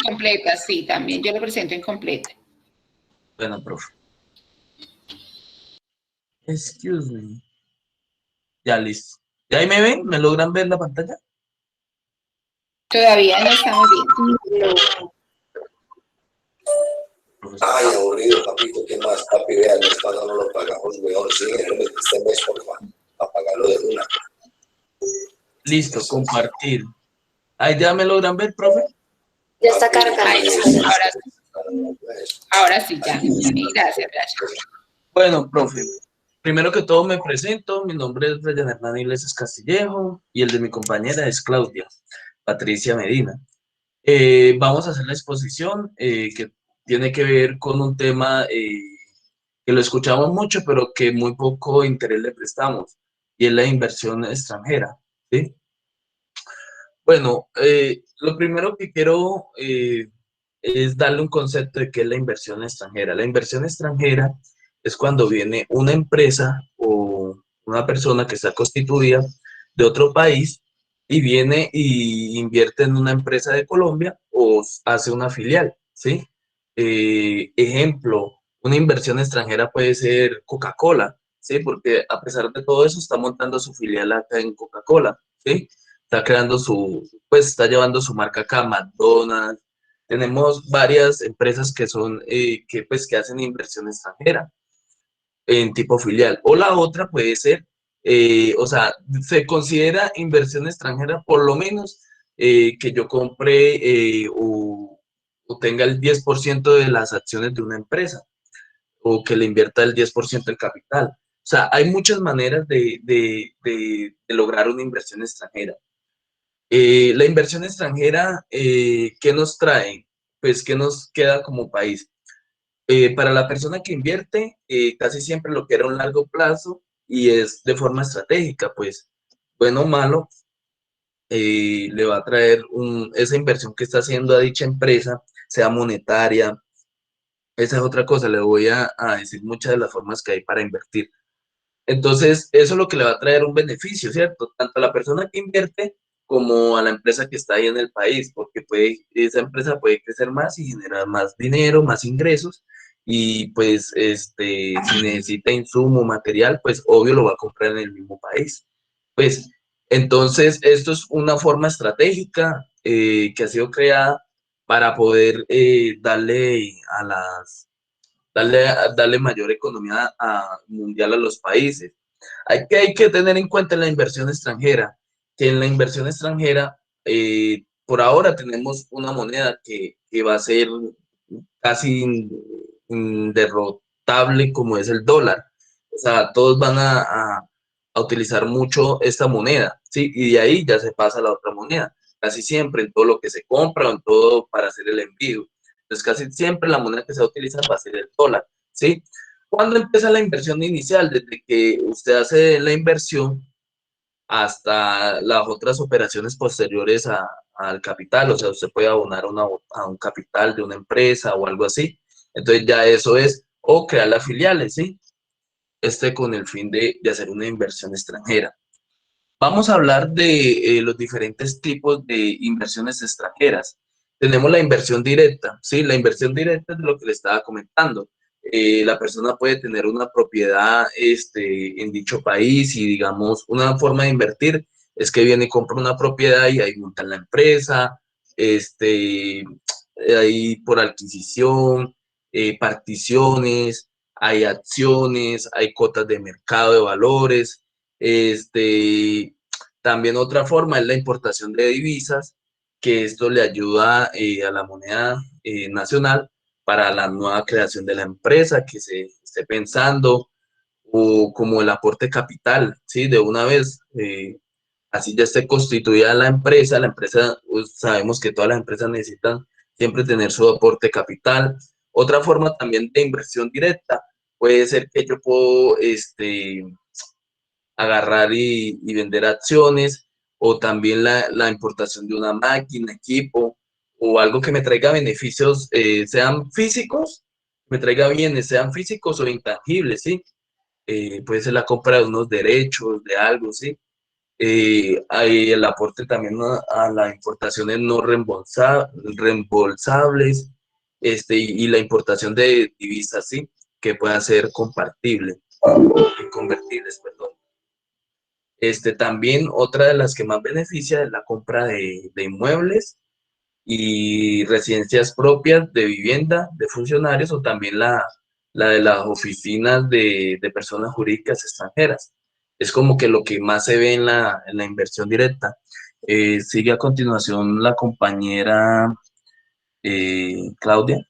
S1: completa, sí, también yo lo presento en completa.
S2: Bueno, profe. Excuse me. Ya, listo. ¿Ya ahí me ven? ¿Me logran ver la pantalla?
S1: Todavía no estamos viendo.
S2: Profe, profesor.
S12: Ay, aburrido, papito, ¿qué más? Papi, vea, el mes pasado no lo pagamos, weón, sí, este mes, por favor, a pagarlo de una.
S2: Listo, compartir. Ahí ya me logran ver, profe.
S5: Ya está cargando.
S1: Ahí, ahora sí, ya. Sí, gracias, gracias.
S2: Bueno, profe, primero que todo me presento. Mi nombre es Brian Hernán Iglesias Castillejo y el de mi compañera es Claudia Patricia Medina. Vamos a hacer la exposición que tiene que ver con un tema que lo escuchamos mucho, pero que muy poco interés le prestamos, y es la inversión extranjera, ¿sí? Bueno, lo primero que quiero es darle un concepto de qué es la inversión extranjera. La inversión extranjera es cuando viene una empresa o una persona que está constituida de otro país y viene y invierte en una empresa de Colombia o hace una filial, ¿sí? Ejemplo, una inversión extranjera puede ser Coca-Cola, ¿sí? Porque a pesar de todo eso está montando su filial acá en Coca-Cola, ¿sí? Está creando pues está llevando su marca acá, McDonald's. Tenemos varias empresas que son, que hacen inversión extranjera en tipo filial. O la otra puede ser, o sea, se considera inversión extranjera por lo menos que yo compre o tenga el 10% de las acciones de una empresa o que le invierta el 10% del capital. O sea, hay muchas maneras de lograr una inversión extranjera. La inversión extranjera, ¿qué nos trae? Pues, ¿qué nos queda como país? Para la persona que invierte, casi siempre lo que era un largo plazo y es de forma estratégica, pues, bueno o malo, le va a traer esa inversión que está haciendo a dicha empresa, sea monetaria. Esa es otra cosa, le voy a decir muchas de las formas que hay para invertir. Entonces, eso es lo que le va a traer un beneficio, ¿cierto? Tanto a la persona que invierte como a la empresa que está ahí en el país, porque esa empresa puede crecer más y generar más dinero, más ingresos, y pues, si necesita insumo, material, pues obvio lo va a comprar en el mismo país. Pues, entonces, esto es una forma estratégica que ha sido creada para poder darle mayor economía mundial a los países. Hay que tener en cuenta en la inversión extranjera, que en la inversión extranjera, por ahora tenemos una moneda que va a ser casi inderrotable como es el dólar. O sea, todos van a utilizar mucho esta moneda, ¿sí? Y de ahí ya se pasa a la otra moneda, casi siempre en todo lo que se compra o en todo para hacer el envío. Entonces, casi siempre la moneda que se va a utilizar va a ser el dólar, ¿sí? ¿Cuándo empieza la inversión inicial? Desde que usted hace la inversión hasta las otras operaciones posteriores al capital, o sea, usted puede abonar a un capital de una empresa o algo así. Entonces ya eso es, o crear las filiales, ¿sí? Con el fin de hacer una inversión extranjera. Vamos a hablar de los diferentes tipos de inversiones extranjeras. Tenemos la inversión directa, ¿sí? La inversión directa es lo que le estaba comentando. La persona puede tener una propiedad en dicho país y, digamos, una forma de invertir es que viene y compra una propiedad y ahí monta la empresa, ahí por adquisición, particiones, hay acciones, hay cotas de mercado de valores. También otra forma es la importación de divisas, que esto le ayuda a la moneda nacional para la nueva creación de la empresa que se esté pensando, o como el aporte capital, ¿sí? De una vez, así ya esté constituida la empresa, pues, sabemos que todas las empresas necesitan siempre tener su aporte capital. Otra forma también de inversión directa puede ser que yo puedo, agarrar y vender acciones, o también la importación de una máquina, equipo, o algo que me traiga beneficios, sean físicos, me traiga bienes, sean físicos o intangibles, ¿sí? Puede ser la compra de unos derechos, de algo, ¿sí? Hay el aporte también a las importaciones no reembolsables, y la importación de divisas, ¿sí? Que puedan ser convertibles, perdón. También otra de las que más beneficia es la compra de inmuebles, y residencias propias de vivienda de funcionarios o también la de las oficinas de personas jurídicas extranjeras. Es como que lo que más se ve en la inversión directa. Sigue a continuación la compañera Claudia.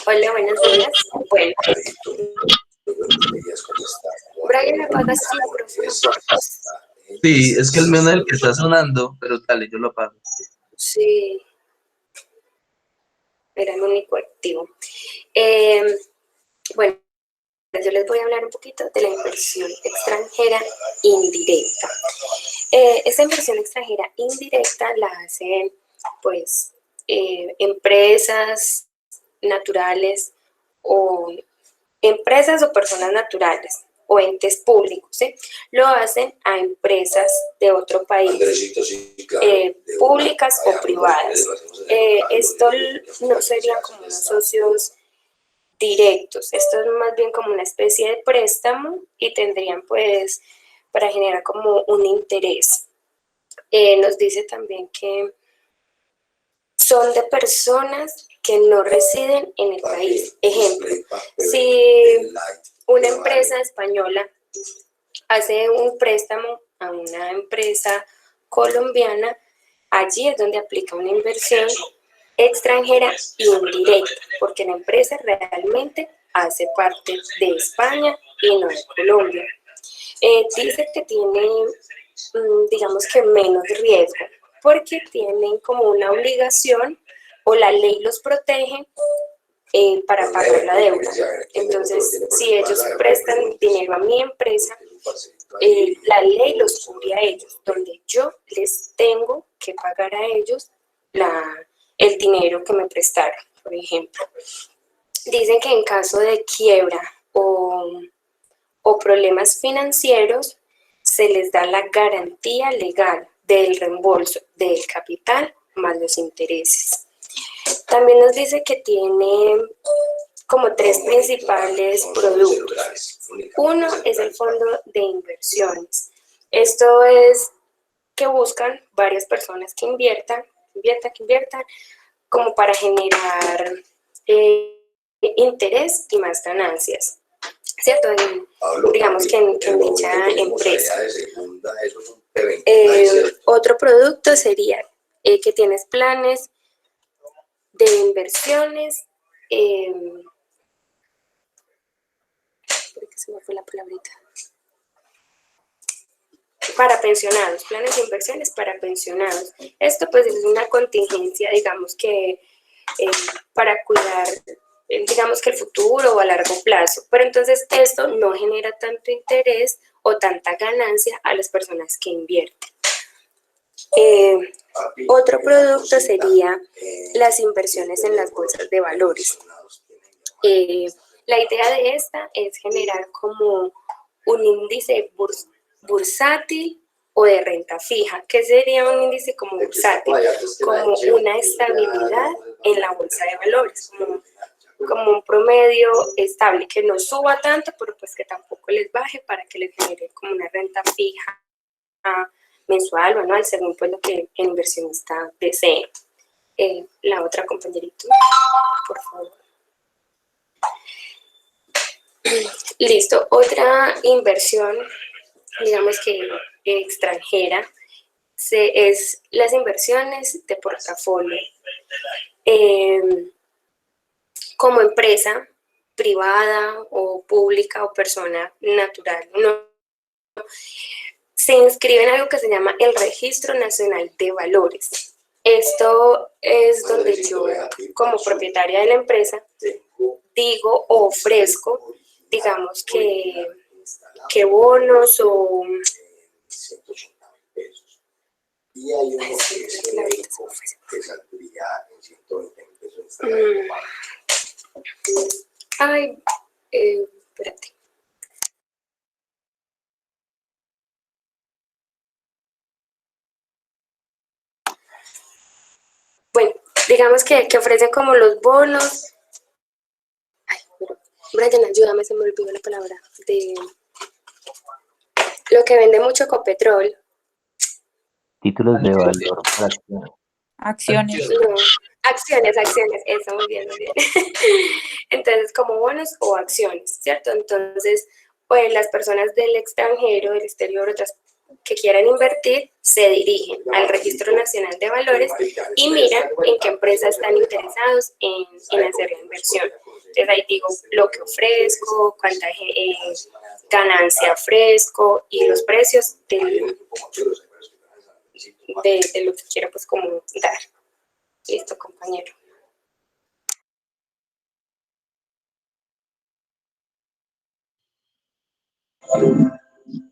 S5: Hola, buenos días. Bueno, Brian, ¿me pagas el micrófono?
S2: Sí, es que el mío no es el que está sonando, pero dale, yo lo apago.
S5: Sí, era el único activo. Bueno, yo les voy a hablar un poquito de la inversión extranjera indirecta. Esta inversión extranjera indirecta la hacen, pues, empresas naturales o empresas o personas naturales o entes públicos, ¿sí? Lo hacen a empresas de otro país, públicas o privadas. Esto no serían como unos socios directos, esto es más bien como una especie de préstamo y tendrían pues para generar como un interés. Nos dice también que son de personas que no residen en el país. Ejemplo, si una empresa española hace un préstamo a una empresa colombiana, allí es donde aplica una inversión extranjera indirecta, porque la empresa realmente hace parte de España y no de Colombia. Dice que tiene, digamos que menos riesgo, porque tienen como una obligación o la ley los protege para pagar la deuda. Entonces, si ellos prestan dinero a mi empresa, la ley los cubre a ellos, donde yo les tengo que pagar a ellos el dinero que me prestaron, por ejemplo. Dicen que en caso de quiebra o problemas financieros, se les da la garantía legal del reembolso del capital más los intereses. También nos dice que tiene como 3 principales productos. Uno es el fondo de inversiones. Esto es que buscan varias personas que inviertan, como para generar interés y más ganancias, ¿cierto? Digamos que en dicha empresa. Otro producto sería que tienes planes de inversiones, se me fue la palabrita, para pensionados, planes de inversiones para pensionados. Esto pues es una contingencia, digamos que para cuidar, digamos que el futuro o a largo plazo, pero entonces esto no genera tanto interés o tanta ganancia a las personas que invierten. Otro producto sería las inversiones en las bolsas de valores. La idea de esta es generar como un índice bursátil o de renta fija. ¿Qué sería un índice como bursátil? Como una estabilidad en la bolsa de valores, como un promedio estable, que no suba tanto, pero pues que tampoco les baje para que les genere como una renta fija mensual o anual, según pues lo que el inversionista desee. La otra compañerita, por favor. Listo, otra inversión, digamos que extranjera, es las inversiones de portafolio. Como empresa privada o pública o persona natural, se inscribe en algo que se llama el Registro Nacional de Valores. Esto es donde yo, como propietaria de la empresa, digo o ofrezco, digamos que bonos o...
S12: Y hay uno que saldría en 120 pesos.
S5: Ay, espérate. Bueno, digamos que ofrecen como los bonos. Ay, pero, Brian, ayúdame, se me olvidó la palabra. De lo que vende mucho Ecopetrol.
S4: Títulos de valor fraccionados.
S11: Acciones.
S5: No, acciones, eso, muy bien, muy bien. Entonces, como bonos o acciones, ¿cierto? Entonces, pues las personas del extranjero, del exterior, otras que quieran invertir, se dirigen al Registro Nacional de Valores y miran en qué empresas están interesados en hacer la inversión. Entonces, ahí digo lo que ofrezco, cuánta ganancia ofrezco y los precios de lo que quiero pues como dar. Listo, compañero.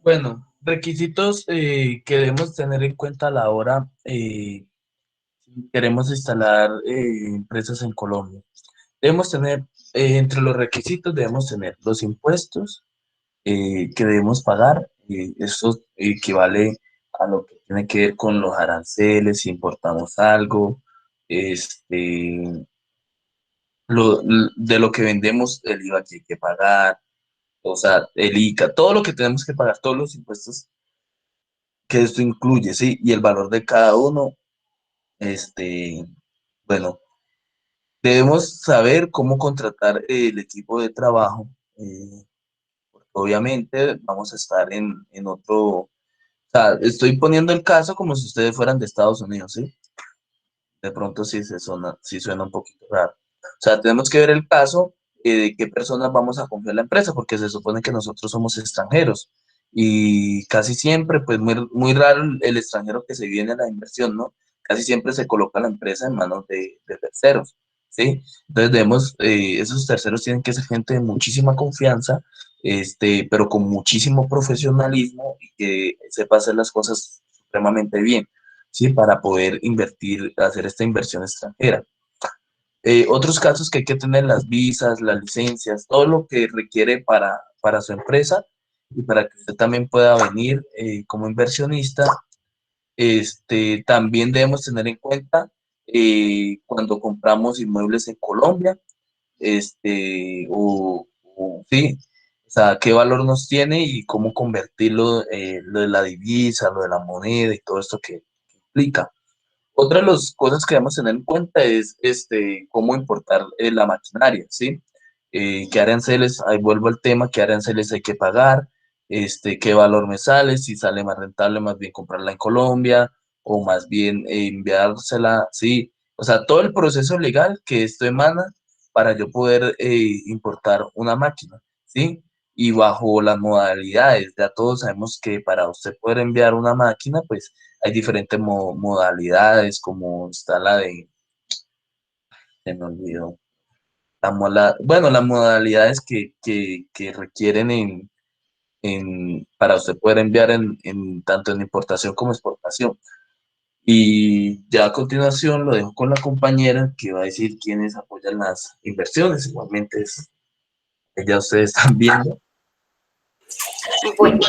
S2: Bueno, requisitos que debemos tener en cuenta a la hora si queremos instalar empresas en Colombia. Debemos tener, entre los requisitos debemos tener los impuestos que debemos pagar. Esto equivale a lo que tiene que ver con los aranceles, si importamos algo, este, de lo que vendemos, el IVA que hay que pagar, o sea, el ICA, todo lo que tenemos que pagar, todos los impuestos que esto incluye, ¿sí? Y el valor de cada uno, bueno, debemos saber cómo contratar el equipo de trabajo. Obviamente vamos a estar en otro, o sea, estoy poniendo el caso como si ustedes fueran de Estados Unidos, ¿sí? De pronto sí suena un poquito raro. O sea, tenemos que ver el caso de qué personas vamos a confiar en la empresa, porque se supone que nosotros somos extranjeros y casi siempre, pues muy raro el extranjero que se viene a la inversión, ¿no? Casi siempre se coloca la empresa en manos de terceros, ¿sí? Entonces esos terceros tienen que ser gente de muchísima confianza, pero con muchísimo profesionalismo y que sepa hacer las cosas supremamente bien, ¿sí? Para poder invertir, hacer esta inversión extranjera. Otros casos que hay que tener las visas, las licencias, todo lo que requiere para su empresa y para que usted también pueda venir como inversionista. También debemos tener en cuenta cuando compramos inmuebles en Colombia, sí, o sea, qué valor nos tiene y cómo convertirlo, lo de la divisa, lo de la moneda y todo esto que implica. Otra de las cosas que debemos tener en cuenta es cómo importar la maquinaria, ¿sí? ¿Qué aranceles? Ahí vuelvo al tema, ¿qué aranceles hay que pagar? ¿Qué valor me sale? Si sale más rentable, más bien comprarla en Colombia o más bien enviársela, ¿sí? O sea, todo el proceso legal que esto emana para yo poder importar una máquina, ¿sí? Y bajo las modalidades, ya todos sabemos que para usted poder enviar una máquina, pues hay diferentes modalidades, como está la de, se me olvidó, bueno, las modalidades que requieren para usted poder enviar tanto en importación como exportación. Y ya a continuación lo dejo con la compañera que va a decir quiénes apoyan las inversiones. Igualmente ya ustedes están viendo.
S5: Bueno,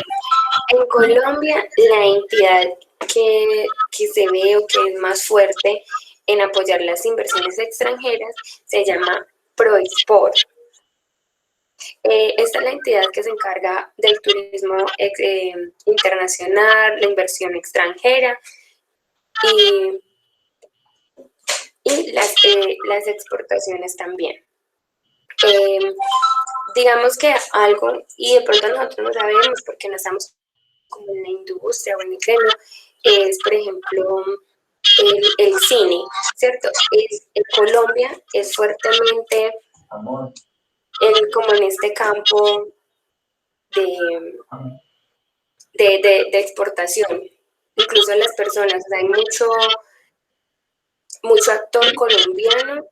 S5: en Colombia la entidad que se ve o que es más fuerte en apoyar las inversiones extranjeras se llama Proexport. Esta es la entidad que se encarga del turismo internacional, la inversión extranjera y las exportaciones también. Digamos que algo, y de pronto nosotros no sabemos porque no estamos como en la industria o en el gremio, es por ejemplo el cine, ¿cierto? En Colombia es fuertemente como en este campo de exportación, incluso las personas, o sea, hay mucho actor colombiano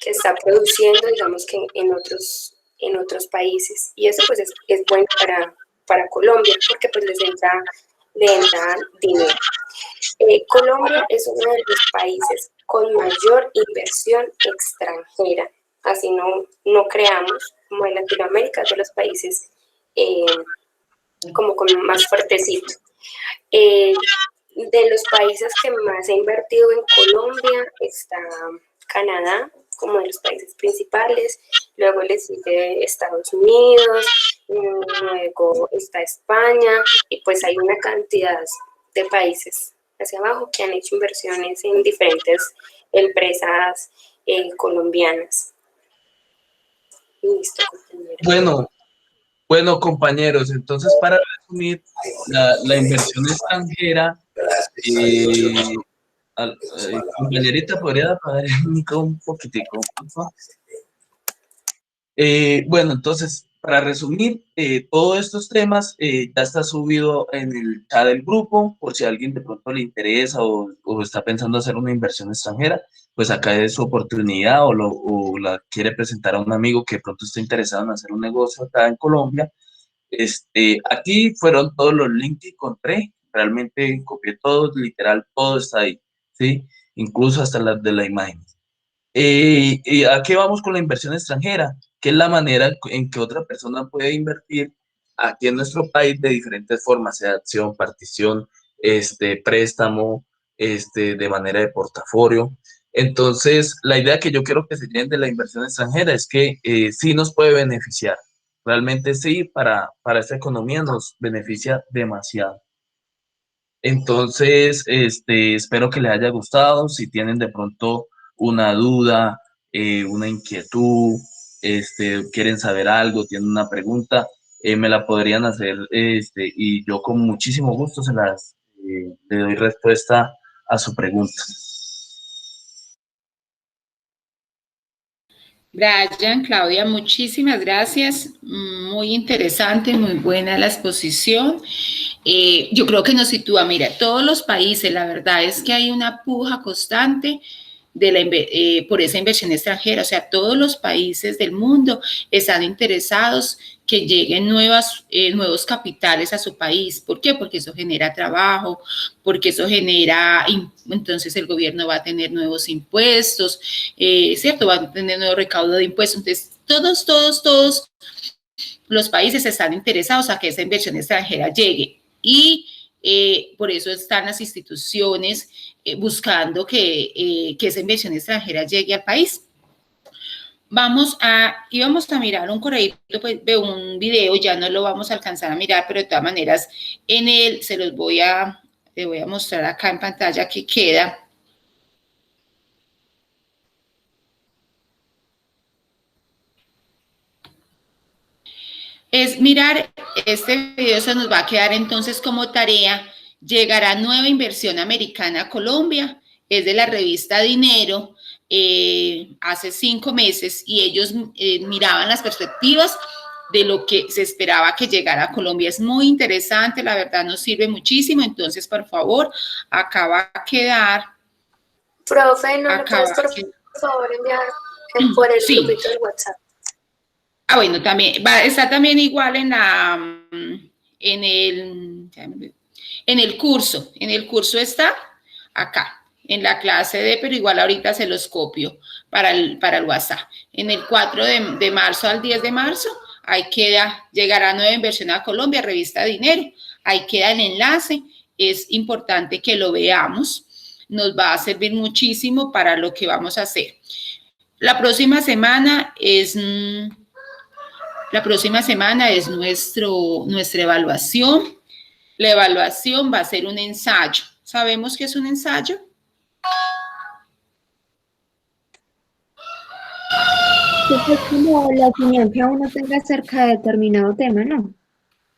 S5: que está produciendo, digamos que en otros países, y eso pues es bueno para Colombia, porque pues le entra dinero. Colombia es uno de los países con mayor inversión extranjera, así no creamos, como en Latinoamérica, de los países como más fuertecito. De los países que más ha invertido en Colombia está Canadá, como de los países principales, luego le sigue Estados Unidos, luego está España, y pues hay una cantidad de países hacia abajo, que han hecho inversiones en diferentes empresas colombianas. Listo, compañero.
S2: Bueno, compañeros, entonces para resumir, la inversión extranjera, compañerita, ¿podría apagar el micro un poquitico, por favor? Bueno, entonces, para resumir, todos estos temas ya está subido en el chat del grupo, por si a alguien de pronto le interesa o está pensando hacer una inversión extranjera, pues acá es su oportunidad o la quiere presentar a un amigo que de pronto está interesado en hacer un negocio acá en Colombia. Aquí fueron todos los links que encontré, realmente copié todos, literal, todo está ahí, ¿sí? Incluso hasta las de la imagen. ¿Y a qué vamos con la inversión extranjera? Que es la manera en que otra persona puede invertir aquí en nuestro país de diferentes formas, sea acción, partición, préstamo, de manera de portafolio. Entonces, la idea que yo quiero que se lleven de la inversión extranjera es que sí nos puede beneficiar. Realmente sí, para esta economía nos beneficia demasiado. Entonces, espero que les haya gustado. Si tienen de pronto una duda, una inquietud, quieren saber algo, tienen una pregunta, me la podrían hacer, y yo con muchísimo gusto le doy respuesta a su pregunta.
S1: Brian, Claudia, muchísimas gracias. Muy interesante, muy buena la exposición. Yo creo que nos sitúa, mira, todos los países, la verdad es que hay una puja constante por esa inversión extranjera, o sea, todos los países del mundo están interesados que lleguen nuevos capitales a su país. ¿Por qué? Porque eso genera trabajo, porque eso genera, entonces el gobierno va a tener nuevos impuestos, ¿cierto? Va a tener nuevo recaudo de impuestos. Entonces, todos los países están interesados a que esa inversión extranjera llegue y por eso están las instituciones buscando que esa inversión extranjera llegue al país. Íbamos a mirar un correo pues, de un video, ya no lo vamos a alcanzar a mirar, pero de todas maneras en él le voy a mostrar acá en pantalla que queda. Es mirar, este video se nos va a quedar entonces como tarea. Llegará nueva inversión americana a Colombia, es de la revista Dinero, hace 5 meses, y ellos miraban las perspectivas de lo que se esperaba que llegara a Colombia. Es muy interesante, la verdad nos sirve muchísimo, entonces por favor, acá va a quedar.
S5: Profe, ¿no le puedes por favor enviar por el grupito del WhatsApp?
S1: Bueno, también está también igual en el curso está acá, en la clase pero igual ahorita se los copio para el WhatsApp. En el 4 de marzo al 10 de marzo, ahí queda, llegará nueva inversión a Colombia, revista Dinero, ahí queda el enlace, es importante que lo veamos, nos va a servir muchísimo para lo que vamos a hacer. La próxima semana es nuestra evaluación. La evaluación va a ser un ensayo. ¿Sabemos qué es un ensayo?
S3: Es como la opinión que uno tenga acerca de determinado tema, ¿no?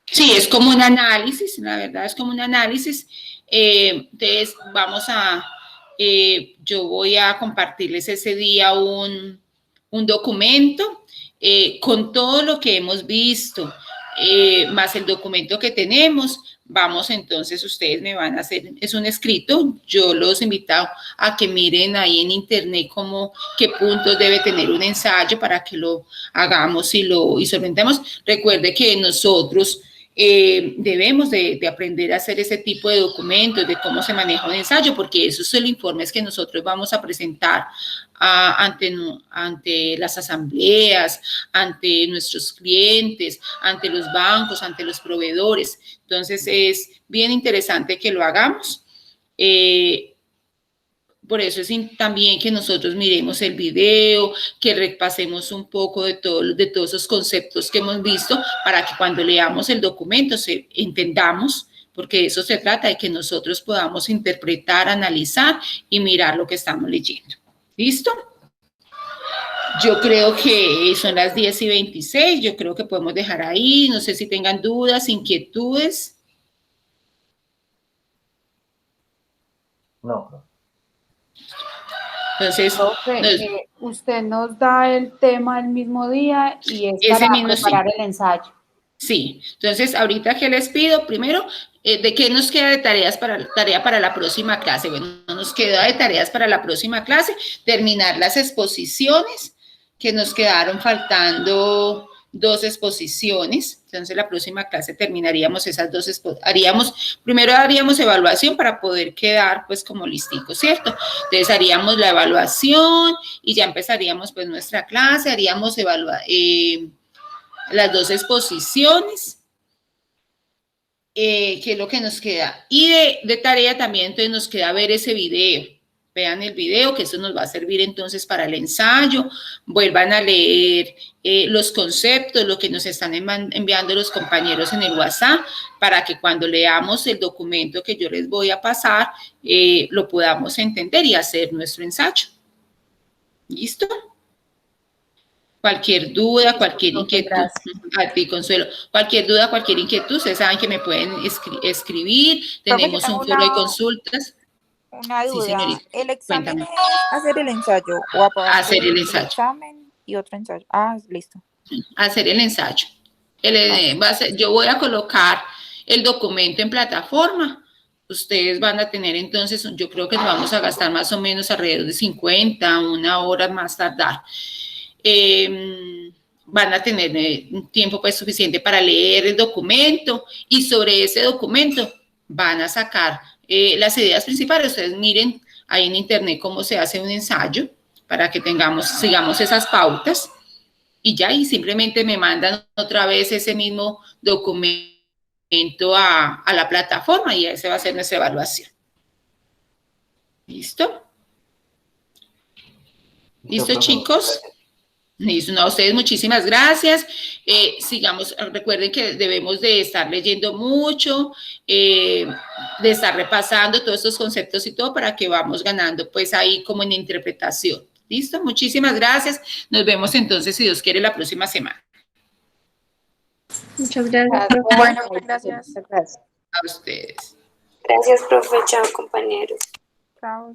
S1: Sí, es como un análisis, la verdad es como un análisis. Entonces, yo voy a compartirles ese día un documento con todo lo que hemos visto, más el documento que tenemos. Vamos, entonces, ustedes me van a hacer, es un escrito, yo los invito a que miren ahí en internet qué puntos debe tener un ensayo para que lo hagamos y solventemos. Recuerde que nosotros debemos de aprender a hacer ese tipo de documentos, de cómo se maneja un ensayo, porque esos son los informes que nosotros vamos a presentar ante las asambleas, ante nuestros clientes, ante los bancos, ante los proveedores. Entonces, es bien interesante que lo hagamos. Por eso es también que nosotros miremos el video, que repasemos un poco de todos esos conceptos que hemos visto para que cuando leamos el documento entendamos porque de eso se trata, de que nosotros podamos interpretar, analizar y mirar lo que estamos leyendo. ¿Listo? Yo creo que son las 10:26, yo creo que podemos dejar ahí, no sé si tengan dudas, inquietudes.
S4: No.
S1: Entonces,
S7: usted nos da el tema el mismo día y es
S1: ese
S7: para
S1: mismo,
S7: preparar
S1: sí.
S7: el ensayo.
S1: Sí, entonces ahorita que les pido, primero, ¿de qué nos queda de tarea para la próxima clase? Bueno, nos queda de tareas para la próxima clase, terminar las exposiciones, que nos quedaron faltando 2 exposiciones, entonces la próxima clase terminaríamos esas 2 exposiciones, primero haríamos evaluación para poder quedar pues como listicos, ¿cierto? Entonces haríamos la evaluación y ya empezaríamos pues nuestra clase, haríamos las 2 exposiciones, que es lo que nos queda. Y de tarea también entonces nos queda ver ese video. Vean el video, que eso nos va a servir entonces para el ensayo. Vuelvan a leer los conceptos, lo que nos están enviando los compañeros en el WhatsApp, para que cuando leamos el documento que yo les voy a pasar, lo podamos entender y hacer nuestro ensayo. ¿Listo? Cualquier duda, cualquier inquietud, a ti, Consuelo, cualquier duda, cualquier inquietud, ustedes saben que me pueden escribir, tenemos un foro de consultas.
S11: Una duda,
S1: Sí, señorita.
S11: ¿el examen
S1: Cuéntame.
S11: es hacer el ensayo o aparte
S1: Hacer el ensayo.
S11: examen y otro ensayo? Ah, listo.
S1: Hacer el ensayo. Yo voy a colocar el documento en plataforma. Ustedes van a tener entonces, yo creo que nos vamos a gastar más o menos alrededor de 50, 1 hora más tardar. Van a tener un tiempo pues suficiente para leer el documento y sobre ese documento van a sacar las ideas principales. Ustedes miren ahí en internet cómo se hace un ensayo para que sigamos esas pautas y ya, y simplemente me mandan otra vez ese mismo documento a la plataforma y esa va a ser nuestra evaluación. ¿Listo? ¿Listo, chicos? Listo, no, a ustedes muchísimas gracias. Sigamos, recuerden que debemos de estar leyendo mucho, de estar repasando todos estos conceptos y todo para que vamos ganando pues ahí como en interpretación. ¿Listo? Muchísimas gracias. Nos vemos entonces, si Dios quiere, la próxima semana.
S3: Muchas gracias.
S11: Bueno, gracias.
S1: A ustedes.
S5: Gracias, profe. Chao, compañeros.
S11: Chao.